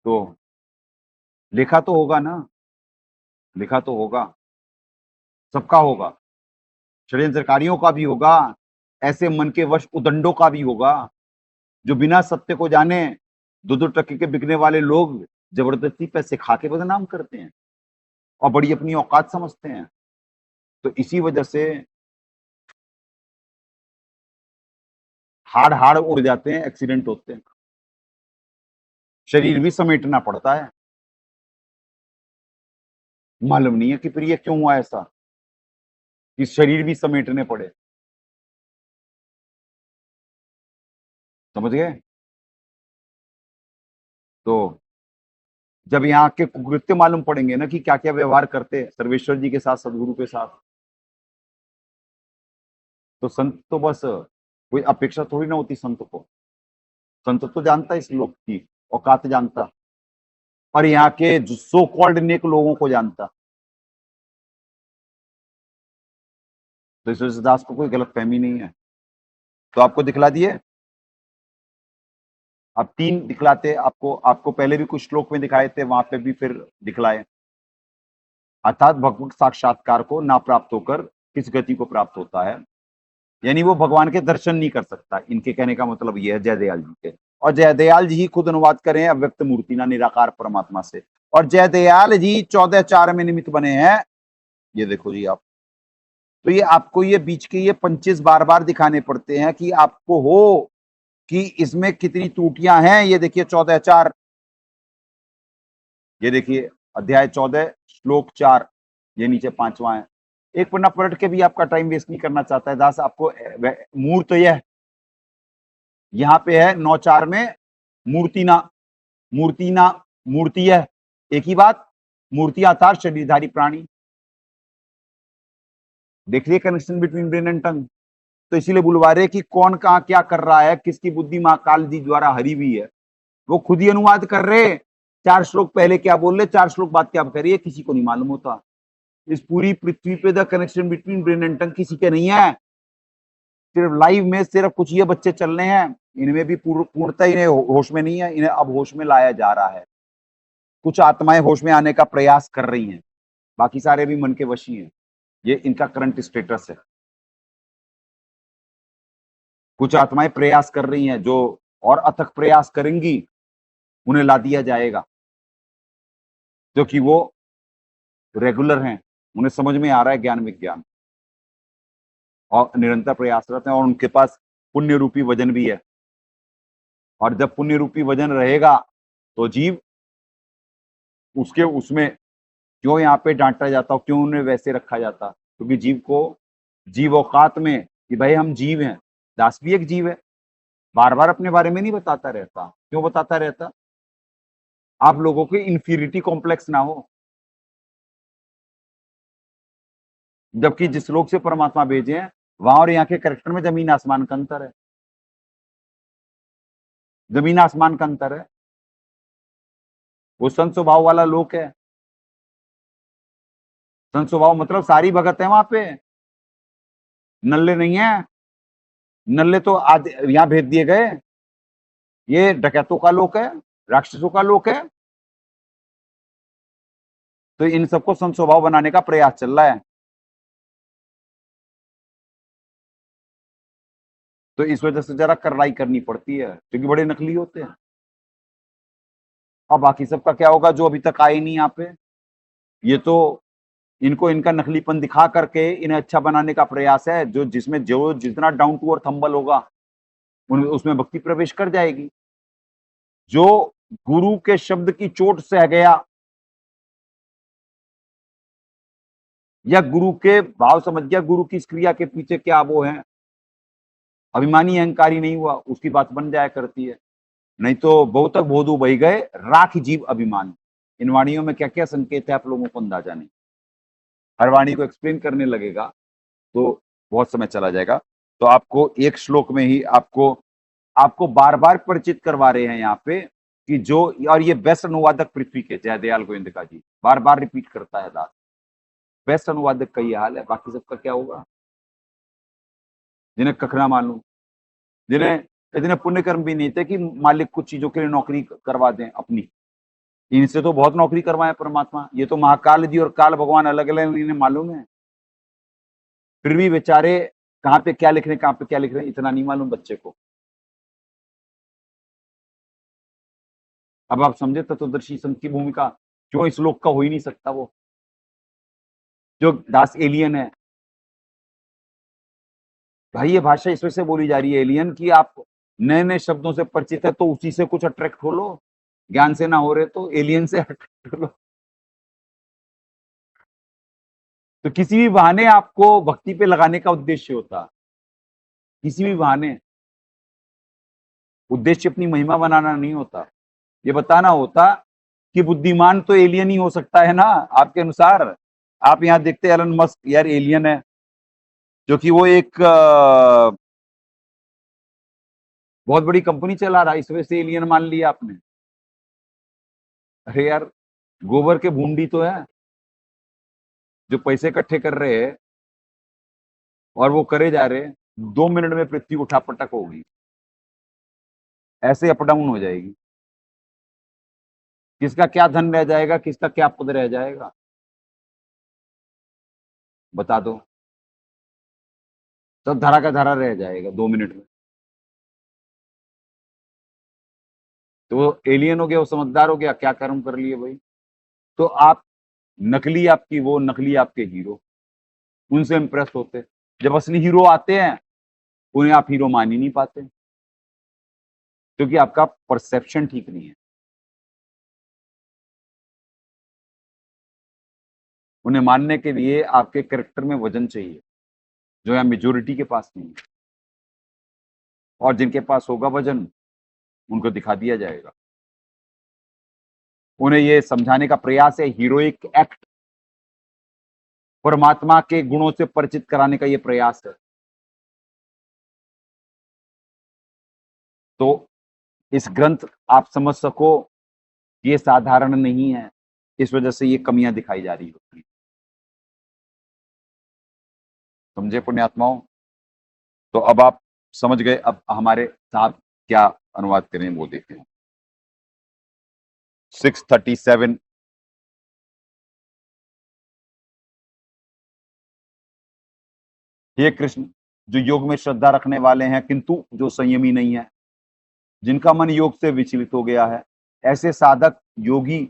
तो लिखा तो होगा ना, लिखा तो होगा, सबका होगा, षड्यंत्रकारियों का भी होगा, ऐसे मन के वश उदंडों का भी होगा, जो बिना सत्य को जाने 2-2 टके के बिकने वाले लोग जबरदस्ती पैसे खा के बदनाम करते हैं और बड़ी अपनी औकात समझते हैं। तो इसी वजह से हाड़ हाड़ उड़ जाते हैं, एक्सीडेंट होते हैं, शरीर भी समेटना पड़ता है। मालूम नहीं है कि फिर ये क्यों हुआ ऐसा कि शरीर भी समेटने पड़े। समझ गए? तो जब यहाँ के कुकृत्य मालूम पड़ेंगे ना कि क्या क्या व्यवहार करते सर्वेश्वर जी के साथ, सदगुरु के साथ, तो संत तो बस कोई अपेक्षा थोड़ी ना होती संत को। संत तो जानता है इस लोक की औकात, जानता, और यहाँ के जो सो कॉल्ड नेक लोगों को जानता। तो इस वजह से दास को कोई गलत फहमी नहीं है। तो आपको दिखला दिए, अब 3 दिखलाते आपको। आपको पहले भी कुछ श्लोक में दिखाए थे, वहां पे भी फिर दिखलाए। अर्थात भगवत साक्षात्कार को ना प्राप्त होकर किस गति को प्राप्त होता है, यानी वो भगवान के दर्शन नहीं कर सकता। इनके कहने का मतलब ये है जयदयाल जी के, और जयदयाल जी ही खुद अनुवाद करें अव्यक्त मूर्ति ना निराकार परमात्मा से, और जयदयाल जी 14:4 में निमित्त बने हैं। ये देखो जी आप, तो ये आपको ये बीच के ये पंचेस बार बार दिखाने पड़ते हैं कि आपको हो कि इसमें कितनी त्रुटियां हैं। ये देखिए 14:4, ये देखिए अध्याय 14 श्लोक 4, ये नीचे 5वां है। एक पन्ना पलट के भी आपका टाइम वेस्ट नहीं करना चाहता है दास। आपको मूर्त तो यह यहाँ पे है 9:4 में, मूर्तिना, मूर्तिना, मूर्ति है, एक ही बात। मूर्ति अर्थात शरीरधारी प्राणी। देख लिए connection between brain and tongue. तो इसीलिए बुलवा रहे कि कौन कहाँ क्या कर रहा है, किसकी बुद्धि महाकाल जी द्वारा हरी हुई है, वो खुद ही अनुवाद कर रहे। 4 श्लोक पहले क्या बोल रहे, 4 श्लोक बाद क्या करिए, किसी को नहीं मालूम होता। इस पूरी पृथ्वी पे the connection between brain and tongue किसी के नहीं है। सिर्फ लाइव में सिर्फ कुछ ये बच्चे चल रहे हैं, इनमें भी पूर्णतः इन्हें होश में नहीं है, इन्हें अब होश में लाया जा रहा है। कुछ आत्माएं होश में आने का प्रयास कर रही हैं, बाकी सारे भी मन के वशी हैं। ये इनका करंट स्टेटस है। कुछ आत्माएं प्रयास कर रही हैं, जो और अथक प्रयास करेंगी उन्हें ला दिया जाएगा, क्योंकि वो रेगुलर हैं, उन्हें समझ में आ रहा है ज्ञान विज्ञान, और निरंतर प्रयासरत हैं, और उनके पास पुण्य रूपी वजन भी है। और जब पुण्य रूपी वजन रहेगा तो जीव उसके उसमें क्यों यहाँ पे डांटा जाता, क्यों उन्हें वैसे रखा जाता, क्योंकि जीव को जीव औकात में कि भाई हम जीव हैं। दास भी एक जीव है, बार बार अपने बारे में नहीं बताता रहता। क्यों बताता रहता? आप लोगों के इंफीरिटी कॉम्प्लेक्स ना हो। जबकि जिस लोग से परमात्मा भेजे हैं, वहां और यहाँ के करेक्टर में जमीन आसमान का अंतर है, जमीन आसमान का अंतर है। वो संत स्वभाव वाला लोक है। संत स्वभाव मतलब सारी भगत है वहां पे, नल्ले नहीं है। नल्ले तो आज यहां भेज दिए गए। ये डकैतों का लोक है, राक्षसों का लोक है। तो इन सबको संत स्वभाव बनाने का प्रयास चल रहा है। तो इस वजह से जरा कार्रवाई करनी पड़ती है, क्योंकि बड़े नकली होते हैं। और बाकी सबका क्या होगा जो अभी तक आए नहीं यहाँ पे, ये तो इनको इनका नकलीपन दिखा करके इन्हें अच्छा बनाने का प्रयास है। जो जिसमें जो जितना डाउन टू अर्थ हम्बल होगा उसमें भक्ति प्रवेश कर जाएगी। जो गुरु के शब्द की चोट सह गया, या गुरु के भाव समझ गया, गुरु की इस क्रिया के पीछे क्या वो है, अभिमानी अहंकारी नहीं हुआ, उसकी बात बन जाया करती है। नहीं तो बहुतक बोधु बही गए राख जीव अभिमान। इन वाणियों में क्या क्या संकेत है आप लोगों को अंदाजा नहीं। हर वाणी को एक्सप्लेन करने लगेगा तो बहुत समय चला जाएगा। तो आपको एक श्लोक में ही आपको बार बार परिचित करवा रहे हैं यहाँ पे कि जो, और ये बेस्ट अनुवादक पृथ्वी के जयदयाल गोविंद का जी बार बार रिपीट करता है दास, बेस्ट अनुवादक का ये हाल है। बाकी सबका क्या होगा, जिन्हें कखना मालूम, जिन्हें इतने पुण्य कर्म भी नहीं थे कि मालिक कुछ चीजों के लिए नौकरी करवा दें अपनी। इनसे तो बहुत नौकरी करवाए परमात्मा, ये तो महाकाल जी और काल भगवान अलग अलग इन्हें मालूम है, फिर भी बेचारे कहाँ पे क्या लिख रहे हैं, कहाँ पे क्या लिख रहे हैं इतना नहीं मालूम बच्चे को। अब आप समझे तत्वदर्शी संत की भूमिका, क्यों इस लोक का हो ही नहीं सकता वो जो दास एलियन है। भाई ये भाषा इस वजह से बोली जा रही है एलियन की, आप नए नए शब्दों से परिचित है तो उसी से कुछ अट्रैक्ट हो लो, ज्ञान से ना हो रहे तो एलियन से अट्रैक्ट हो लो। तो किसी भी बहाने आपको भक्ति पे लगाने का उद्देश्य होता, किसी भी बहाने, उद्देश्य अपनी महिमा बनाना नहीं होता, ये बताना होता कि बुद्धिमान तो एलियन ही हो सकता है ना आपके अनुसार। आप यहां देखते हैं एलन मस्क यार एलियन है, जो कि वो एक बहुत बड़ी कंपनी चला रहा है, इस वजह से एलियन मान लिया आपने। अरे यार गोबर के भूंडी तो है जो पैसे इकट्ठे कर रहे हैं और वो करे जा रहे हैं, 2 मिनट में पृथ्वी उठापटक होगी, ऐसे अप डाउन हो जाएगी, किसका क्या धन रह जाएगा, किसका क्या पद रह जाएगा बता दो, सब धरा का धरा रह जाएगा 2 मिनट में। तो वो एलियन हो गया, वो समझदार हो गया, क्या कर्म कर लिए भाई। तो आप नकली आपकी वो, नकली आपके हीरो, उनसे इंप्रेस होते, जब असली हीरो आते हैं उन्हें आप हीरो मान ही नहीं पाते क्योंकि आपका परसेप्शन ठीक नहीं है। उन्हें मानने के लिए आपके कैरेक्टर में वजन चाहिए जो है मेजोरिटी के पास नहीं है, और जिनके पास होगा वजन उनको दिखा दिया जाएगा। उन्हें यह समझाने का प्रयास है, हीरोइक एक्ट, परमात्मा के गुणों से परिचित कराने का यह प्रयास है। तो इस ग्रंथ आप समझ सको ये साधारण नहीं है, इस वजह से ये कमियां दिखाई जा रही होती है। समझे पुण्यात्माओं? तो अब आप समझ गए, अब हमारे साथ क्या अनुवाद करें वो देखें। 637 हे कृष्ण, जो योग में श्रद्धा रखने वाले हैं किंतु जो संयमी नहीं है, जिनका मन योग से विचलित हो गया है, ऐसे साधक योगी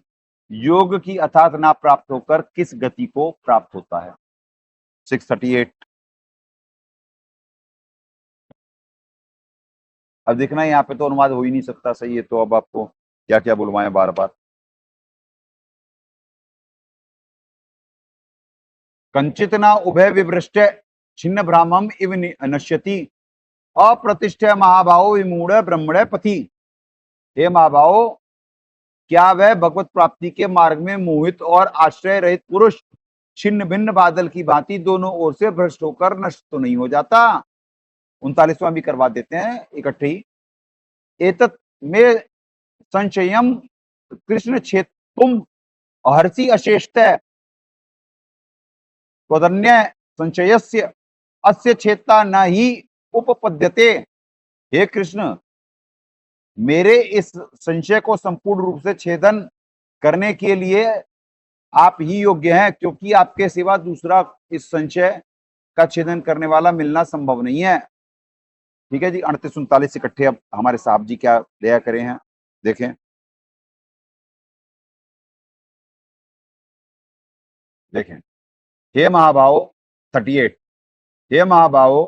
योग की अर्थात ना प्राप्त होकर किस गति को प्राप्त होता है। 638 अब देखना यहाँ पे तो अनुवाद हो ही नहीं सकता सही है, तो अब आपको क्या क्या बुलवाए बार बार। कंचित ना उभय विभ्रष्ट छिन्न ब्राह्मम इव नश्यति अप्रतिष्ठ महाभाव विमूढ़ ब्रह्मण पथि। हे महाभाव, क्या वह भगवत प्राप्ति के मार्ग में मोहित और आश्रय रहित पुरुष छिन्न भिन्न बादल की भांति दोनों ओर से भ्रष्ट होकर नष्ट तो नहीं हो जाता। 39वां भी करवा देते हैं इकट्ठे ही। एतत् में संशयम कृष्ण क्षेत्रम हर्षि अशेषत त्वदन्य संशयस्य अस्य क्षेत्रा न ही उपपद्यते। हे कृष्ण, मेरे इस संशय को संपूर्ण रूप से छेदन करने के लिए आप ही योग्य हैं, क्योंकि आपके सिवा दूसरा इस संशय का छेदन करने वाला मिलना संभव नहीं है। ठीक है जी, 38-39 इकट्ठे अब हमारे साहब जी क्या दया करे हैं, देखें। देखें, हे महाभाव 38, हे महाभाव,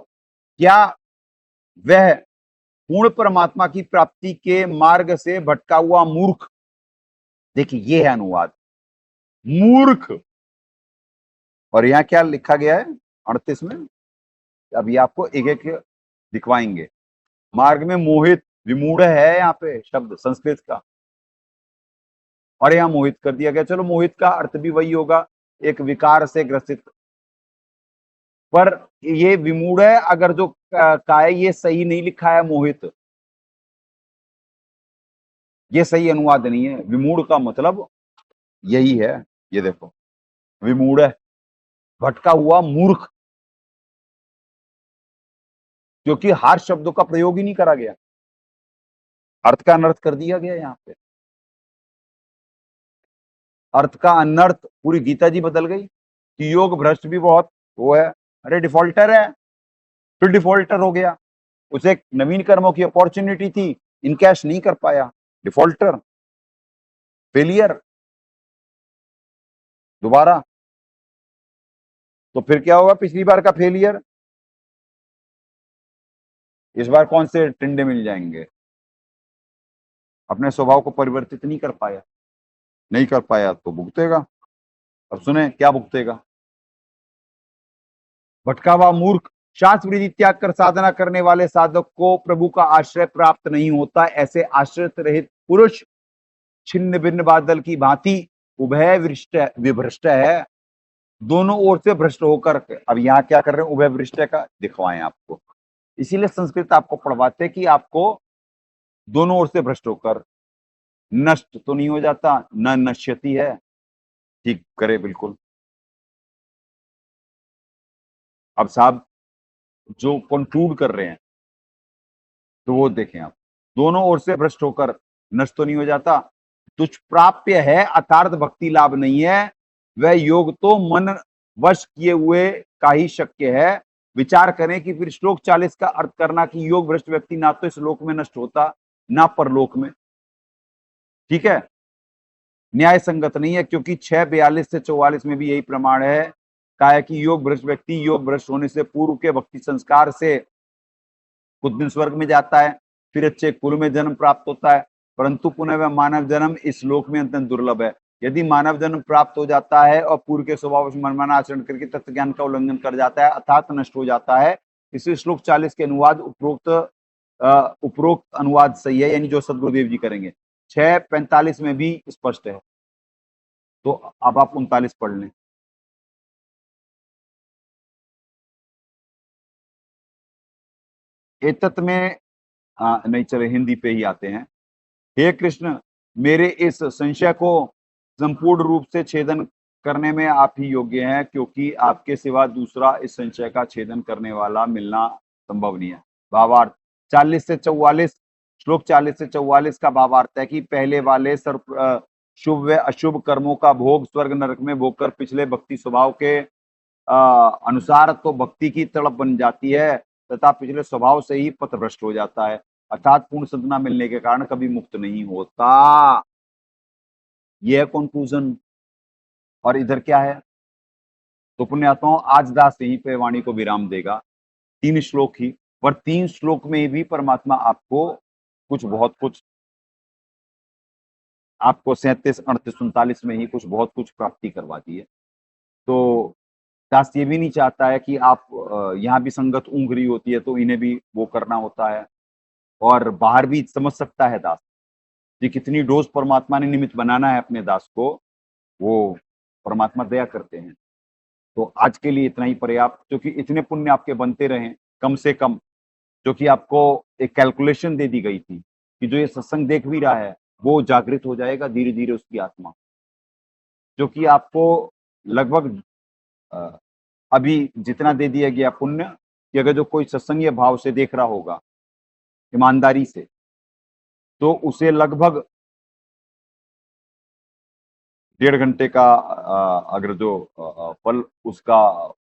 क्या वह पूर्ण परमात्मा की प्राप्ति के मार्ग से भटका हुआ मूर्ख, देखिए ये है अनुवाद, मूर्ख और यहाँ क्या लिखा गया है 38 में, अभी आपको एक एक दिखवाएंगे। मार्ग में मोहित, विमूढ़ है यहाँ पे शब्द संस्कृत का, और यहाँ मोहित कर दिया गया। चलो मोहित का अर्थ भी वही होगा, एक विकार से ग्रसित, पर ये विमूढ़ है अगर जो का है ये सही नहीं लिखा है मोहित, ये सही अनुवाद नहीं है। विमूढ़ का मतलब यही है, ये देखो विमूढ़ है, भटका हुआ मूर्ख, क्योंकि हर शब्दों का प्रयोग ही नहीं करा गया, अर्थ का अनर्थ कर दिया गया। यहाँ पे अर्थ का अनर्थ पूरी गीता जी बदल गई कि योग भ्रष्ट भी बहुत वो है, अरे डिफॉल्टर है, फिर डिफॉल्टर हो गया, उसे नवीन कर्मों की अपॉर्चुनिटी थी, इनकैश नहीं कर पाया, डिफॉल्टर, फेलियर दोबारा। तो फिर क्या होगा पिछली बार का फेलियर, इस बार कौन से टिंडे मिल जाएंगे। अपने स्वभाव को परिवर्तित नहीं कर पाया तो भुगतेगा। अब सुने क्या भुगतेगा। भटका हुआ मूर्ख, शास्त्र विधि त्याग कर साधना करने वाले साधक को प्रभु का आश्रय प्राप्त नहीं होता। ऐसे आश्रित रहित पुरुष छिन्न भिन्न बादल की भांति उभय विभ्रष्ट है, दोनों ओर से भ्रष्ट होकर। अब यहाँ क्या कर रहे हैं, उभय वृष्ट का दिखवाएं आपको। इसीलिए संस्कृत आपको पढ़वाते कि आपको दोनों ओर से भ्रष्ट होकर, नष्ट तो नहीं हो जाता, न नश्यति है, ठीक करे बिल्कुल। अब साहब जो कंक्लूड कर रहे हैं तो वो देखें आप, दोनों ओर से भ्रष्ट होकर नष्ट तो नहीं हो जाता, दुष्प्राप्य है, अर्थार्थ भक्ति लाभ नहीं है, वह योग तो मन वश किए हुए का ही शक्य है। विचार करें कि फिर श्लोक 40 का अर्थ करना कि योग भ्रष्ट व्यक्ति ना तो इस लोक में नष्ट होता ना परलोक में, ठीक है, न्याय संगत नहीं है, क्योंकि 6:42 से 44 में भी यही प्रमाण है, कहा है कि योग भ्रष्ट व्यक्ति योग भ्रष्ट होने से पूर्व के भक्ति संस्कार से कुछ दिन स्वर्ग में जाता है, फिर अच्छे कुल में जन्म प्राप्त होता है, परंतु पुनः वह मानव जन्म इस लोक में अत्यंत दुर्लभ है। यदि मानव जन्म प्राप्त हो जाता है और पूर्व के स्वभाव से मनमाना आचरण करके तत्व ज्ञान का उल्लंघन कर जाता है, अर्थात नष्ट हो जाता है। इसी श्लोक 40 के अनुवाद उपरोक्त अनुवाद सही है, यानी जो सदगुरुदेव जी करेंगे। 6:45 में भी स्पष्ट है, तो अब आप 39 पढ़ लें। एतत में नहीं, चले हिंदी पे ही आते हैं। हे कृष्ण, मेरे इस संशय को संपूर्ण रूप से छेदन करने में आप ही योग्य हैं, क्योंकि आपके सिवा दूसरा इस संशय का छेदन करने वाला मिलना संभव नहीं है। भावार्थ 40 से 44, श्लोक 40 से 44 का भावार्थ है कि पहले वाले सर्व शुभ व अशुभ कर्मों का भोग स्वर्ग नरक में भोग कर पिछले भक्ति स्वभाव के अनुसार तो भक्ति की तड़प बन जाती है, तथा पिछले स्वभाव से ही पथभ्रष्ट हो जाता है, अर्थात पूर्ण सदना मिलने के कारण कभी मुक्त नहीं होता। यह है कंक्लूजन। और इधर क्या है, तो पुण्यात्माओं आज दास यहीं पे वाणी को विराम देगा। 3 श्लोक ही, पर 3 श्लोक में भी परमात्मा आपको कुछ बहुत कुछ, आपको 37, 38, 39 में ही कुछ बहुत कुछ प्राप्ति करवा दी है। तो दास ये भी नहीं चाहता है कि आप यहाँ भी संगत ऊँघ रही होती है तो इन्हें भी वो करना होता है, और बाहर भी समझ सकता है दास कि कितनी डोज परमात्मा ने निमित्त बनाना है अपने दास को, वो परमात्मा दया करते हैं। तो आज के लिए इतना ही पर्याप्त, क्योंकि इतने पुण्य आपके बनते रहें कम से कम, जो कि आपको एक कैलकुलेशन दे दी गई थी कि जो ये सत्संग देख भी रहा है वो जागृत हो जाएगा धीरे धीरे उसकी आत्मा, जो कि आपको लगभग अभी जितना दे दिया गया पुण्य, कि अगर जो कोई सत्संगीय भाव से देख रहा होगा ईमानदारी से, तो उसे लगभग 1.5 घंटे का अगर जो फल उसका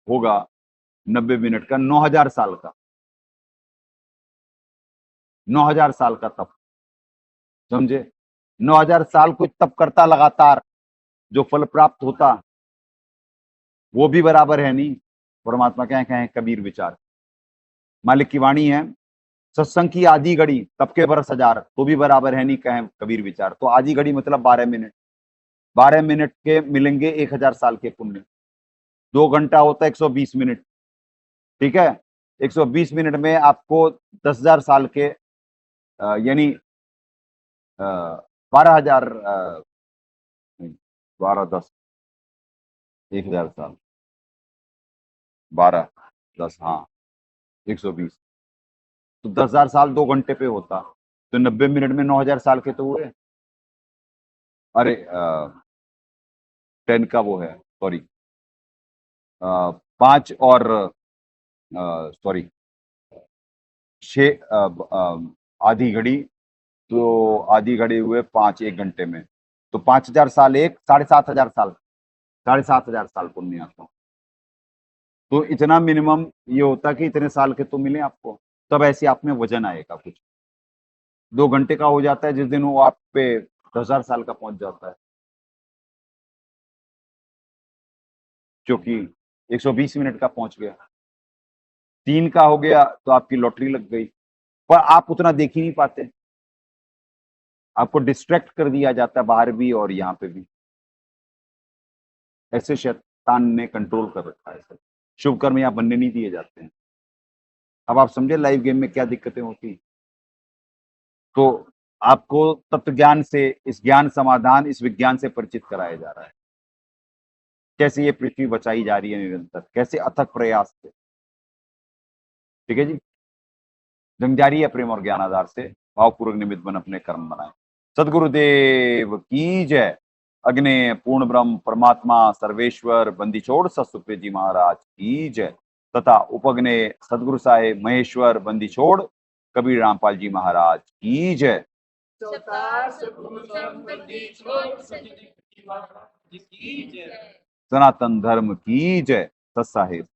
होगा 90 मिनट का, 9000 साल का, 9000 साल का तप, समझे। 9000 साल कोई तप करता लगातार, जो फल प्राप्त होता वो भी बराबर है नहीं। परमात्मा कहें कबीर विचार, मालिक की वाणी है, सत्संग की आधी घड़ी तब के बरस 1000, तो भी बराबर है नहीं, कहें कबीर विचार। तो आधी घड़ी मतलब 12 मिनट, 12 मिनट के मिलेंगे 1000 साल के पुण्य, 2 घंटा होता है 120 मिनट, ठीक है। 120 मिनट में आपको 10,000 साल के यानी 12,000 12 10 1,000 साल 12 10 हाँ 120 तो 10,000 साल 2 घंटे पे होता, तो 90 मिनट में 9,000 साल के तो हुए। अरे 10 का वो है, सॉरी 5 और सॉरी 6 आधी घड़ी, तो आधी घड़ी हुए 5 1 घंटे में, तो 5,000 साल एक 7,500 साल, 7,500 साल पुण्य आता। तो इतना मिनिमम ये होता कि इतने साल के तो मिले आपको, तब ऐसे आप में वजन आएगा कुछ। 2 घंटे का हो जाता है जिस दिन वो आप पे 10,000 साल का पहुंच जाता है, क्योंकि 120 मिनट का पहुंच गया। 3 का हो गया तो आपकी लॉटरी लग गई, पर आप उतना देख ही नहीं पाते, आपको डिस्ट्रैक्ट कर दिया जाता है बाहर भी और यहाँ पे भी। ऐसे शैतान ने कंट्रोल कर रखा है सब, शुभ कर्म यहाँ बनने नहीं दिए जाते हैं। अब आप समझे लाइव गेम में क्या दिक्कतें होती। तो आपको तत्व ज्ञान से, इस ज्ञान समाधान, इस विज्ञान से परिचित कराया जा रहा है, कैसे ये पृथ्वी बचाई जा रही है निरंतर, कैसे अथक प्रयास से, ठीक है जी। जंग जारी है प्रेम और ज्ञान आधार से, भावपूर्वक निमित्त बन अपने कर्म बनाए। सदगुरुदेव की जय। अग्ने पूर्ण ब्रह्म परमात्मा सर्वेश्वर बंदी छोड़ सतसुखदेव जी महाराज की जय, तथा उपग्ने सदगुरु साहेब महेश्वर बंदी छोड़ कबीर रामपाल जी महाराज की जय। सनातन धर्म की जय। सत साहिब।